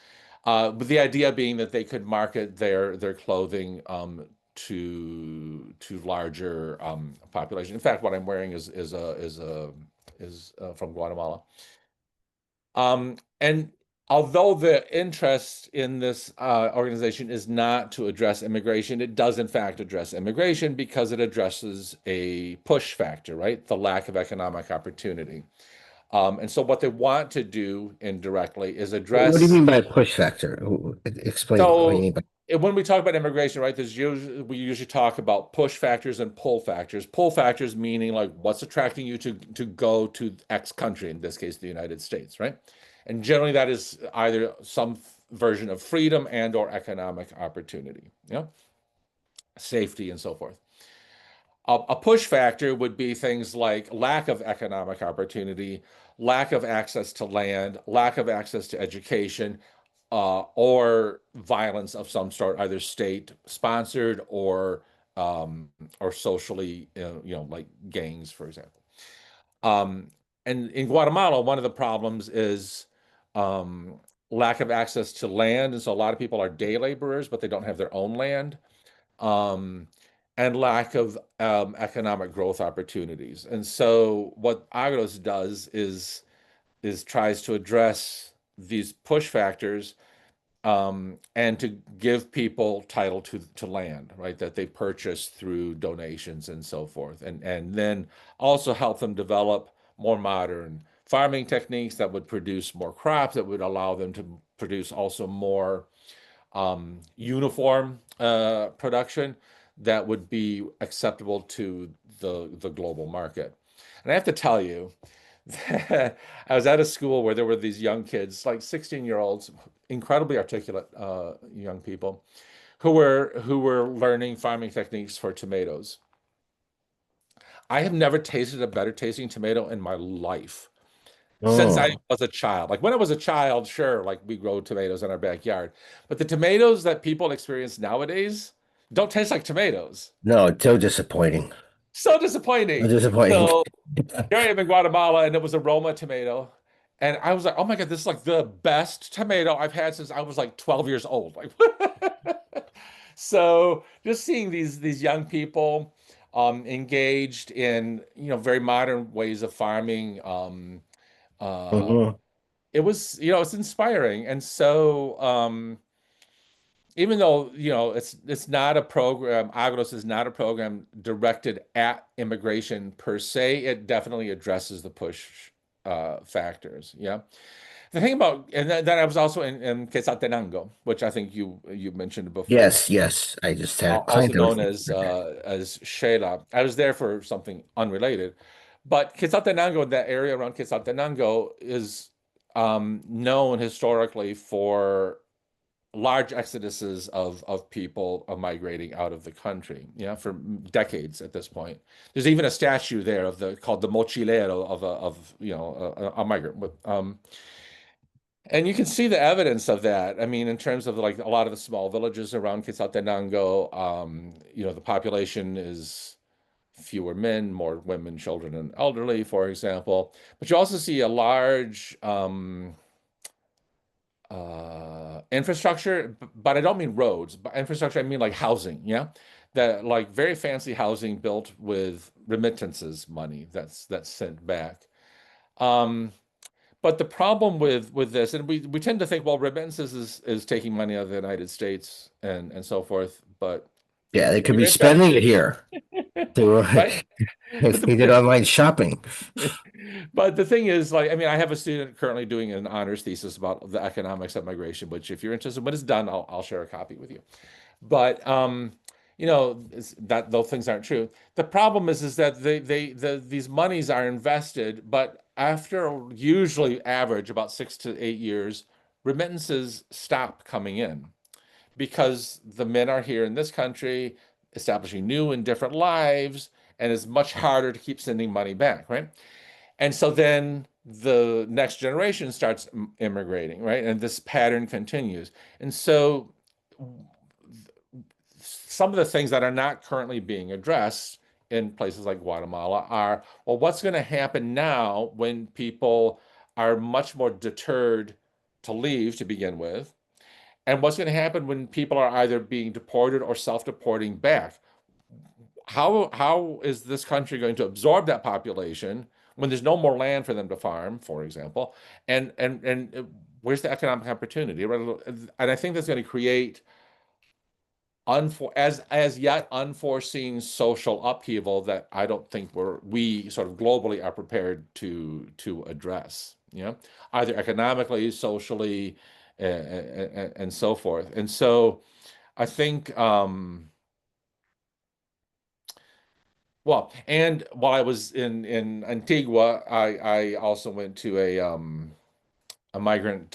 But the idea being that they could market their clothing to larger population. In fact, what I'm wearing is from Guatemala. And although the interest in this organization is not to address immigration, it does in fact address immigration because it addresses a push factor, right? The lack of economic opportunity. And so what they want to do indirectly is
What do you
address.
mean by push factor? Explain what you
So
mean by.
when we talk about immigration, right, we usually talk about push factors and pull factors. Pull factors meaning like what's attracting you to go to X country, in this case, the United States, right? And generally that is either some version of freedom and or economic opportunity, yeah, safety and so forth. A push factor would be things like lack of economic opportunity, lack of access to land, lack of access to education, or violence of some sort, either state sponsored or socially, like gangs, for example. Um, and in Guatemala, one of the problems is um, lack of access to land, and so a lot of people are day laborers, but they don't have their own land, um, and lack of economic growth opportunities. And so, what Agros does is tries to address these push factors and to give people title to land, right, that they purchase through donations and so forth, and then also help them develop more modern farming techniques that would produce more crops that would allow them to produce also more uniform production that would be acceptable to the global market. And I have to tell you, I was at a school where there were these young kids, like 16-year-olds, incredibly articulate young people, who were learning farming techniques for tomatoes. I have never tasted a better tasting tomato in my life since I
Oh,
was a child. Like when I was a child, sure, like we grow tomatoes in our backyard, but the tomatoes that people experience nowadays don't taste like tomatoes.
no, it's so disappointing.
So
So
disappointing.
disappointing.
So here I am in Guatemala, and it was a Roma tomato. And I was like, oh my God, this is like the best tomato I've had since I was like 12 years old. Like, so just seeing these young people engaged in, very modern ways of farming, uh,
Mhm.
it was, it's inspiring. And so, even though, it's not a program, Agros is not a program directed at immigration per se, it definitely addresses the push factors. Yeah. The thing about, and then I was also in Quetzaltenango, which I think you mentioned before,
Yes, yes. I just had a
also
client that was
known
looking for that.
as Sheila. I was there for something unrelated, but Quetzaltenango, that area around Quetzaltenango, is known historically for large exoduses of people migrating out of the country, for decades at this point. There's even a statue there of called the mochilero of a migrant. And you can see the evidence of that. I mean, in terms of like a lot of the small villages around Quetzaltenango, the population is fewer men, more women, children, and elderly, for example. But you also see a large infrastructure, but I don't mean roads, but infrastructure, I mean like housing, yeah? That like very fancy housing built with remittances money that's sent back. Um, but the problem with this, and we tend to think, well, remittances is taking money out of the United States and so forth, but
Yeah, they
if
could
you're
be spending it
interested,
here to
right? But
if they did online shopping.
but the thing is, like, I mean, I have a student currently doing an honors thesis about the economics of migration, which if you're interested, when it's done, I'll share a copy with you. But that those things aren't true. The problem is that these monies are invested, but after usually average about 6 to 8 years, remittances stop coming in because the men are here in this country, establishing new and different lives, and it's much harder to keep sending money back, right? And so then the next generation starts immigrating, right? And this pattern continues. And so some of the things that are not currently being addressed in places like Guatemala are, well, what's going to happen now when people are much more deterred to leave to begin with? And what's going to happen when people are either being deported or self-deporting back? How is this country going to absorb that population when there's no more land for them to farm, for example? And where's the economic opportunity? And I think that's going to create as yet unforeseen social upheaval that I don't think we sort of globally are prepared to address, either economically, socially, and so forth. And so I think well, and while I was in Antigua, I also went to a migrant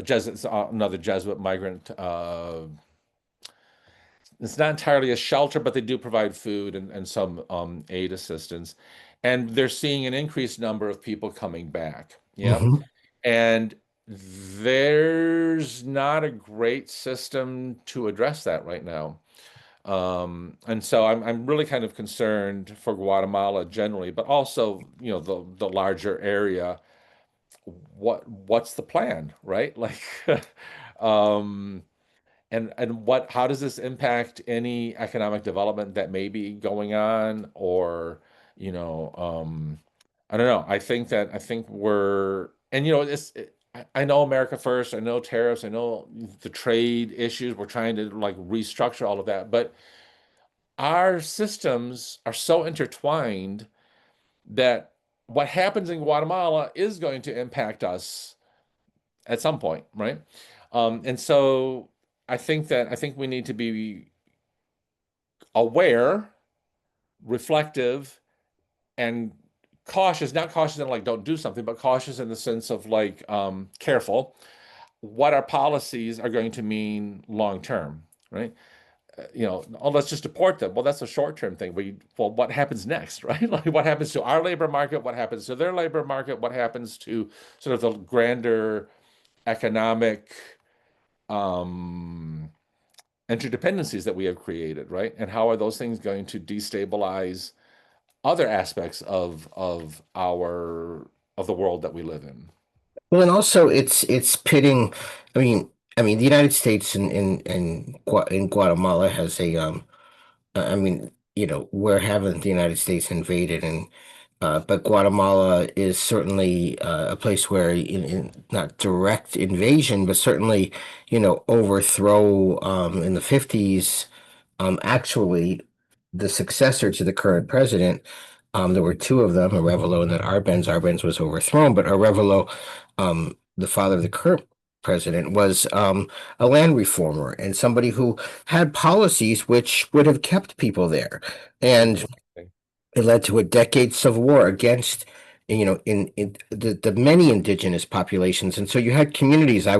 Jesuit, another Jesuit migrant. It's not entirely a shelter, but they do provide food and some aid assistance. And they're seeing an increased number of people coming back. Yeah.
Mhm.
And there's not a great system to address that right now. And so I'm really kind of concerned for Guatemala generally, but also, the larger area. What's the plan, right? Like, um, and how does this impact any economic development that may be going on? Or, you know, um, I don't know. I think we're, and I know America first, I know tariffs, I know the trade issues. We're trying to like restructure all of that, but our systems are so intertwined that what happens in Guatemala is going to impact us at some point, right? And so I think we need to be aware, reflective, and cautious, not cautious in like don't do something, but cautious in the sense of like careful what our policies are going to mean long term, right? Oh, let's just deport them. Well, that's a short-term thing. Well, what happens next, right? Like what happens to our labor market? What happens to their labor market? What happens to sort of the grander economic um, interdependencies that we have created, right? And how are those things going to destabilize other aspects of the world that we live in?
Well, and also it's pitting. I mean, the United States in Guatemala has a I mean, where haven't the United States invaded? And but Guatemala is certainly a place where, in not direct invasion, but certainly, overthrow in the 50s. Actually, the successor to the current president, there were two of them, Arevalo and then Arbenz. Arbenz was overthrown, but Arevalo, the father of the current president, was a land reformer and somebody who had policies which would have kept people there. And
Interesting.
it led to a decade civil war against in the many indigenous populations. And so you had communities. I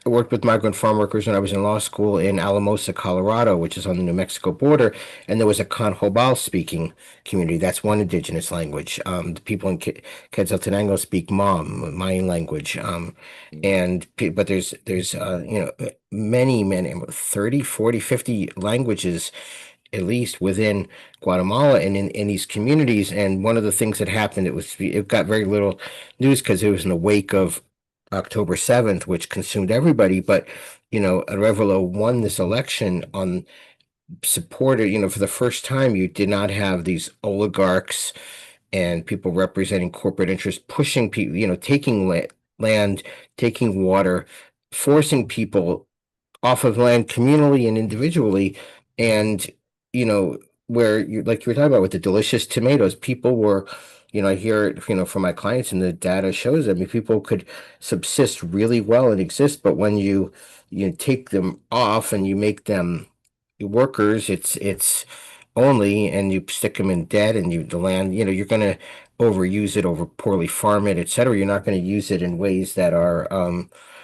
worked with migrant farm workers when I was in law school in Alamosa, Colorado, which is on the New Mexico border. And there was a Conjobal speaking community. That's one indigenous language. The people in Quetzaltenango speak Mayan language. But there's many 30, 40, 50 languages at least within Guatemala and in these communities. And one of the things that happened, it got very little news because it was in the wake of October 7th, which consumed everybody. But Arevalo won this election on supported, for the first time, you did not have these oligarchs and people representing corporate interests pushing people, taking land, taking water, forcing people off of land communally and individually. And, you know, where like you were talking about with the delicious tomatoes, people were, I hear it, from my clients and the data shows, I mean, people could subsist really well and exist, but when you take them off and you make them workers, it's only, and you stick them in debt and the land, you're going to overuse it, over poorly farm it, et cetera. You're not going to use it in ways that are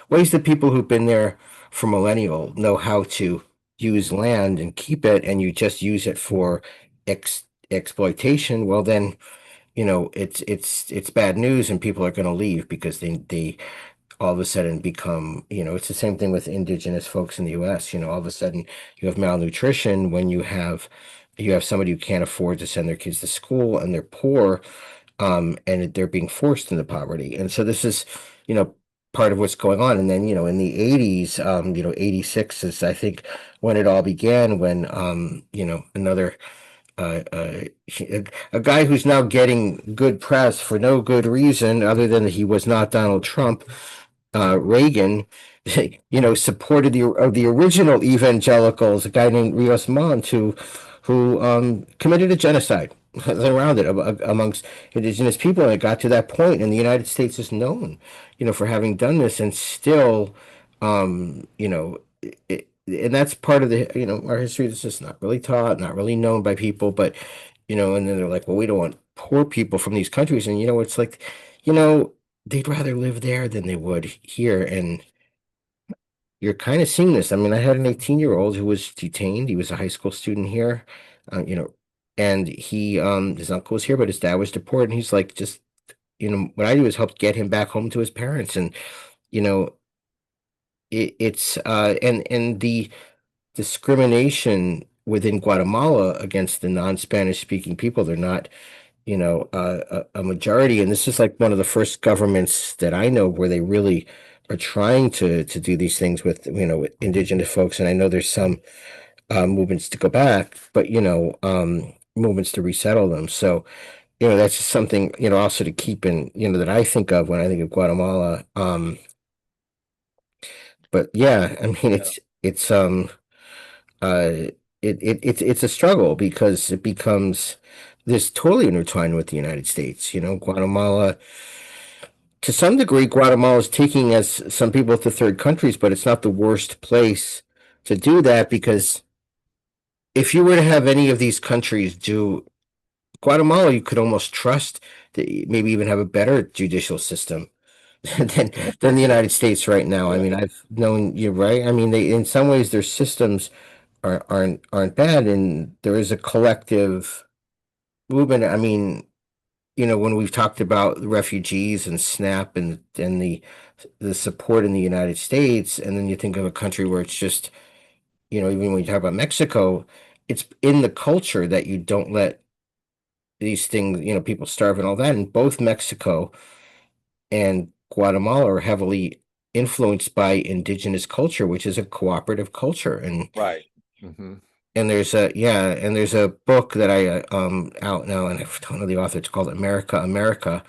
ways that people who've been there for millennial know how to use land and keep it, and you just use it for exploitation. Well, then, it's bad news, and people are going to leave because they all of a sudden become, it's the same thing with indigenous folks in the US. All of a sudden you have malnutrition when you have somebody who can't afford to send their kids to school and they're poor, and they're being forced into poverty. And so this is, part of what's going on. And then, in the 80s, 86 is, I think, when it all began, when, another a guy who's now getting good press for no good reason other than that he was not Donald Trump, Reagan, supported the original evangelicals, a guy named Rios Montt, who committed a genocide around it amongst indigenous people, and it got to that point, and the United States is known, for having done this, and still, and that's part of our history that's just not really taught, not really known by people, but and then they're like, well, we don't want poor people from these countries, and it's like, you know they'd rather live there than they would here. And you're kind of seeing this. I mean, I had an 18-year-old who was detained. He was a high school student here, uh, you know, and his uncle was here, but his dad was deported. And he's like, just, what I do is help get him back home to his parents. And, you know, and the discrimination within Guatemala against the non-Spanish speaking people, they're not, a majority. And this is like one of the first governments that I know where they really are trying to do these things with, with indigenous folks. And I know there's some movements to go back, but, movements to resettle them. So, that's just something, also to keep in, that I think of when I think of Guatemala. But yeah, I mean,
Yeah.
uh, it's a struggle because it becomes this totally intertwined with the United States. Guatemala, to some degree, Guatemala is taking as some people to third countries, but it's not the worst place to do that, because if you were to have any of these countries do Guatemala, you could almost trust that, maybe even have a better judicial system than
Yeah.
than the United States right now. I
Yeah.
mean, I've known you, right? I mean, they in some ways their systems aren't bad, and there is a collective movement. I mean, when we've talked about refugees and SNAP and the support in the United States, and then you think of a country where it's just, even when you talk about Mexico, it's in the culture that you don't let these things, people starve and all that. And both Mexico and Guatemala are heavily influenced by indigenous culture, which is a cooperative culture. And
Right. Hmm.
there's a book that I out now, and I don't know the author. It's called America, America,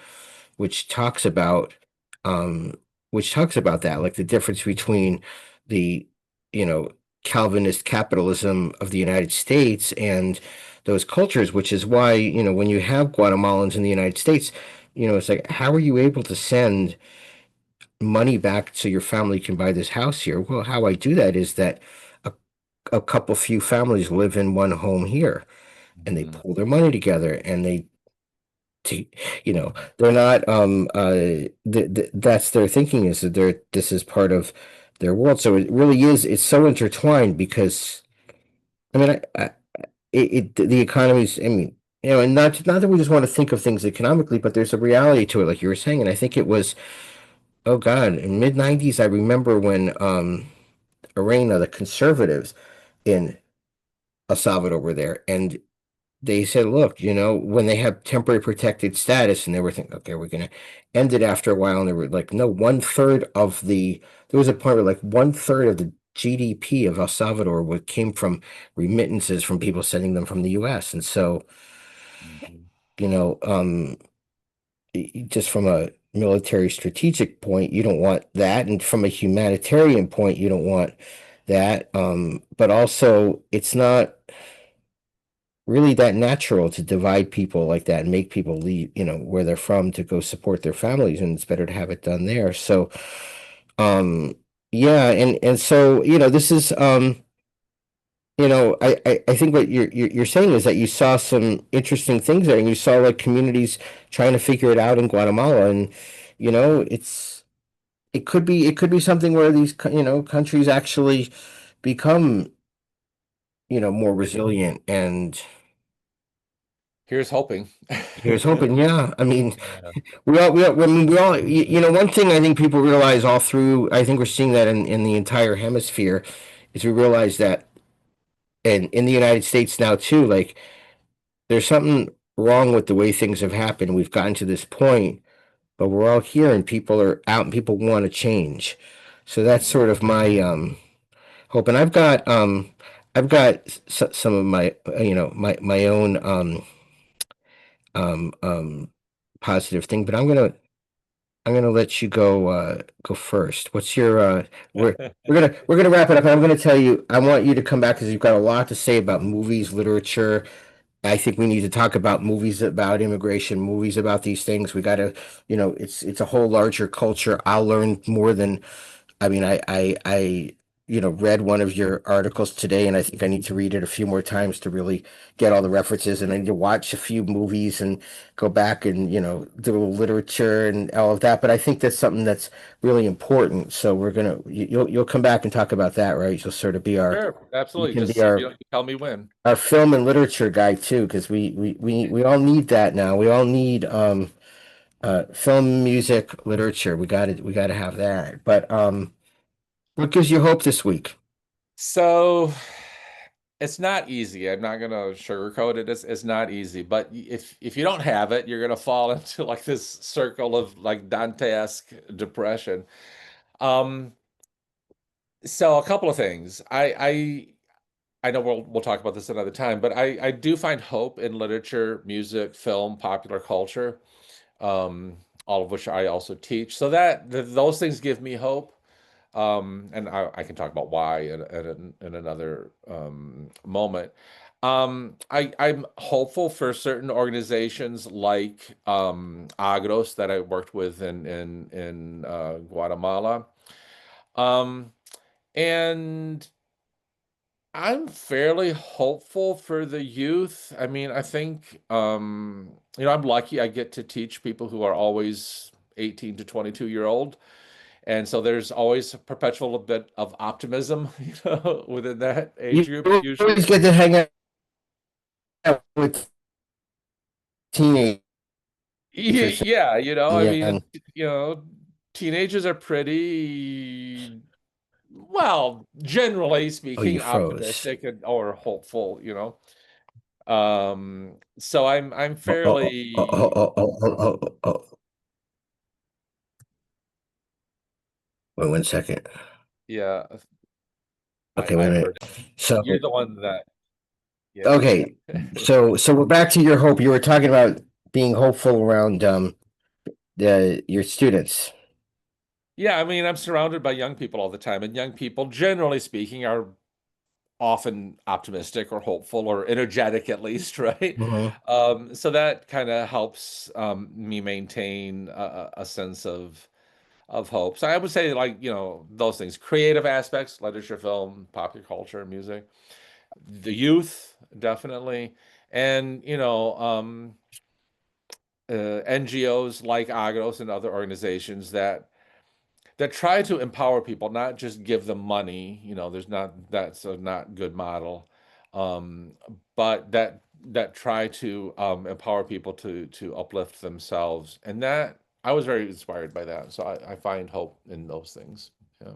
which talks about um that, like the difference between the you know Calvinist capitalism of the United States and those cultures, which is why, when you have Guatemalans in the United States, it's like, how are you able to send money back so your family can buy this house here? Well, how I do that is that a, a couple few families live in one home here, and they
Hmm.
pool their money together, and to, they're not, that's their thinking, is that this is part of their world. So it really is, it's so intertwined because, I mean, the economy's, I mean, and not that we just want to think of things economically, but there's a reality to it, like you were saying. And I think it was, oh God, in mid-90s, I remember when, Arena, the conservatives in El Salvador were there, and they said, look, when they have temporary protected status, and they were thinking, okay, we're going to end it after a while. And they were like, no, there was a point where like 1/3 of the GDP of El Salvador came from remittances from people sending them from the US. And so,
Mhm.
you know, um, just from a military strategic point, you don't want that. And from a humanitarian point, you don't want that. But also, it's not really that natural to divide people like that and make people leave, where they're from to go support their families, and it's better to have it done there. So, yeah, and so, this is, I think what you're saying is that you saw some interesting things there, and you saw like communities trying to figure it out in Guatemala, and it could be something where these countries actually become more resilient. And
Here's hoping.
here's hoping. Yeah, I mean,
Yeah.
I mean, one thing I think people realize all through, I think we're seeing that in the entire hemisphere, is we realize that, and in the United States now too, like there's something wrong with the way things have happened. We've gotten to this point, but we're all here and people are out and people want to change. So that's
Mhm.
sort of my hope. And I've got some of my my own um um positive thing, but I'm gonna let you go first. What's your we're gonna wrap it up, and I'm gonna tell you, I want you to come back because you've got a lot to say about movies, literature. I think we need to talk about movies about immigration, movies about these things. We gotta, it's a whole larger culture. I'll learn more than, I mean, read one of your articles today, and I think I need to read it a few more times to really get all the references. And I need to watch a few movies and go back and, do a little literature and all of that. But I think that's something that's really important. So you'll come back and talk about that, right? You'll sort of be
Sure,
you
absolutely.
can be
Just you tell me when.
our film and literature guy too, because we all need that now. We all need film, music, literature. We gotta have that. But what gives you hope this week?
So it's not easy. I'm not gonna sugarcoat it. It's not easy. But if you don't have it, you're gonna fall into like this circle of like Dante-esque depression. Um, so a couple of things. I know we'll talk about this another time, but I do find hope in literature, music, film, popular culture, all of which I also teach. So those things give me hope. And I can talk about why in another moment. I'm hopeful for certain organizations like Agros that I worked with in Guatemala. Um, and I'm fairly hopeful for the youth. I mean, I think I'm lucky I get to teach people who are always 18 to 22-year-old. And so there's always a perpetual bit of optimism, within that age
You
group usually.
always get to hang out with teenagers.
Yeah, I
Yeah,
mean,
and
teenagers are pretty, well, generally
oh, you
speaking,
froze.
optimistic or hopeful. So I'm
Oh, oh, oh, oh,
fairly,
oh, oh, oh, oh, oh. Oh. Wait 1 second.
yeah,
Okay, wait a
I've
minute.
heard it.
So,
You're the one that, yeah.
okay, so we're back to your hope. You were talking about being hopeful around your students.
Yeah, I mean, I'm surrounded by young people all the time, and young people, generally speaking, are often optimistic or hopeful or energetic at least, right?
Hmm.
So that kind of helps me maintain a sense of hope. So I would say like, those things, creative aspects, literature, film, popular culture, music, the youth, definitely. And, NGOs like Agros and other organizations that try to empower people, not just give them money. That's a not good model, um, but that try to empower people to uplift themselves, and that I was very inspired by that. So I find hope in those things. Yeah.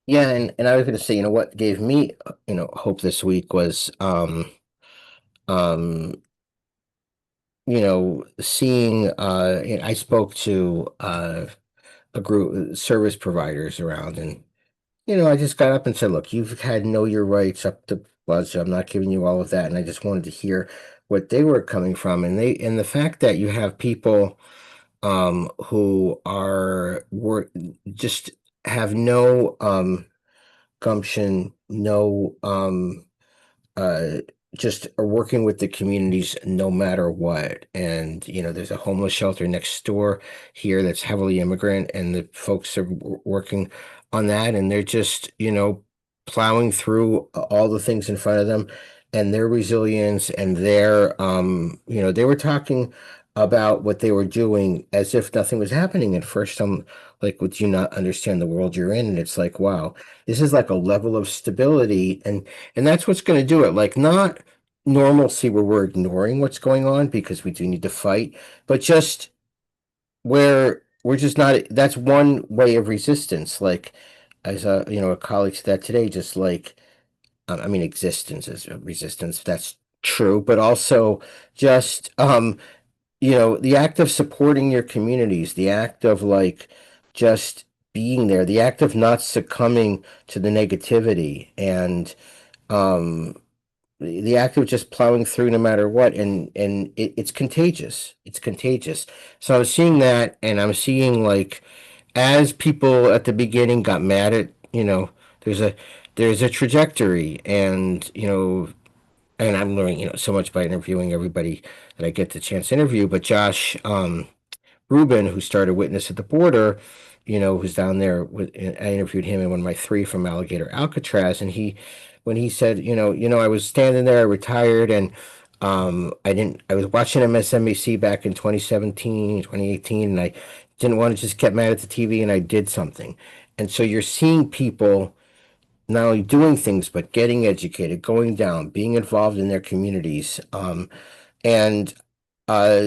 Yeah, and I was going to say, what gave me, hope this week was, um, seeing, I spoke to a group service providers around, and I just got up and said, look, you've had know your rights up to budget. I'm not giving you all of that, and I just wanted to hear what they were coming from, and the fact that you have people who are work just have no gumption, no uh just are working with the communities no matter what. And there's a homeless shelter next door here that's heavily immigrant, and the folks are working on that, and they're just plowing through all the things in front of them, and their resilience and their they were talking about what they were doing as if nothing was happening. At first I'm like, would you not understand the world you're in? And it's like, wow, this is like a level of stability, and that's what's going to do it. Like, not normalcy where we're ignoring what's going on because we do need to fight, but just where we're just not. That's one way of resistance. Like, as a colleague said that today, just like, I mean, existence is a resistance. That's true, but also just the act of supporting your communities, the act of like just being there, the act of not succumbing to the negativity, and um the act of just plowing through no matter what. And it's contagious. It's contagious. So I'm seeing that, and I'm seeing, like, as people at the beginning got mad at, there's a trajectory, and I'm learning so much by interviewing everybody that I get the chance to interview. But Josh Rubin, who started Witness at the Border, who's down there with, I interviewed him in one of my three from Alligator Alcatraz, and when he said, I was standing there, I retired, and I was watching MSNBC back in 2017, 2018, and I didn't want to just get mad at the TV, and I did something. And so you're seeing people not only doing things, but getting educated, going down, being involved in their communities, and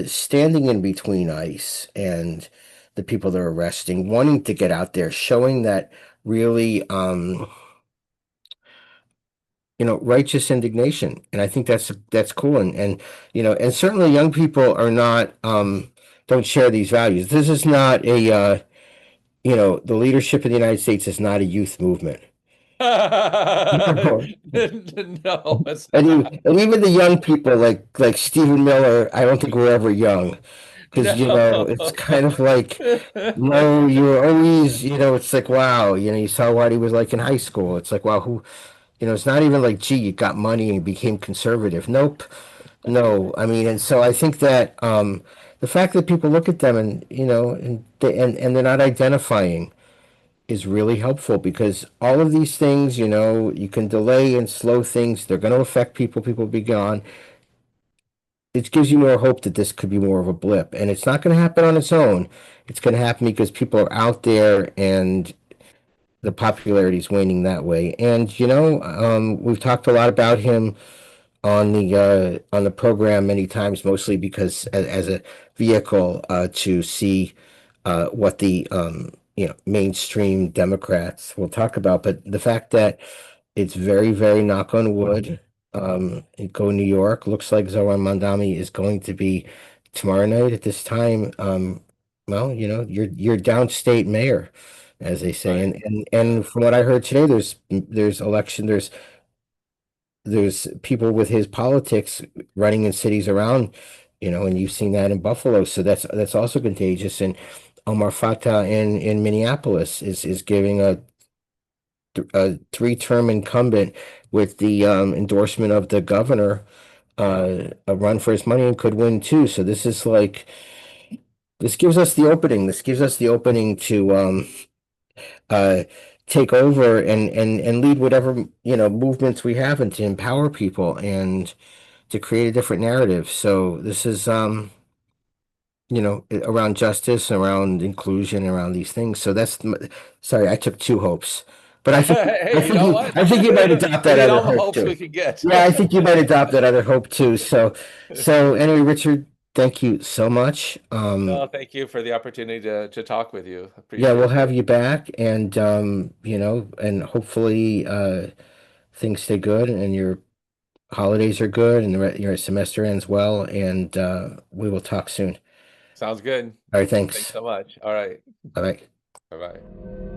standing in between ICE and the people they're arresting, wanting to get out there, showing that really, righteous indignation. And I think that's cool. And certainly young people are not, don't share these values. This is not the leadership of the United States is not a youth movement.
No, it's
And
not.
even the young people like Stephen Miller, I don't think we're ever young, because it's
No.
kind of like, no, you were always, it's like, wow, you saw what he was like in high school. It's like, wow, it's not even like, gee, you got money and you became conservative. Nope. No. I mean, and so I think that the fact that people look at them, and and they're not identifying, is really helpful, because all of these things, you can delay and slow things. They're going to affect people. People will be gone. It gives you more hope that this could be more of a blip, and it's not going to happen on its own. It's going to happen because people are out there, and the popularity is waning that way. And we've talked a lot about him on the program many times, mostly because as a vehicle to see what the mainstream Democrats will talk about. But the fact that it's very, very, knock on wood, go New York. Looks like Zoran Mandami is going to be tomorrow night at this time. Well, you're downstate mayor, as they say.
Right.
And from what I heard today, there's people with his politics running in cities around, and you've seen that in Buffalo. So that's also contagious. And Omar Fatah in Minneapolis is giving a three-term incumbent with the endorsement of the governor a run for his money, and could win too. So this is like, this gives us the opening. This gives us the opening to uh take over and lead whatever movements we have, and to empower people and to create a different narrative. So this is around justice, around inclusion, around these things. So sorry, I took two hopes, but
Hey, you know what?
I think you might adopt
We
that
need
other
all the
hope
hopes
too.
we can get.
Yeah, I think you might adopt that other hope too. So anyway, Richard, thank you so much.
No, thank you for the opportunity to talk with you.
Yeah, we'll
Appreciate
have
it.
you back, and and hopefully things stay good and your holidays are good and your semester ends well, and we will talk soon.
Sounds good.
All right,
Thanks
thanks.
so much. All right.
Bye bye.
Bye-bye.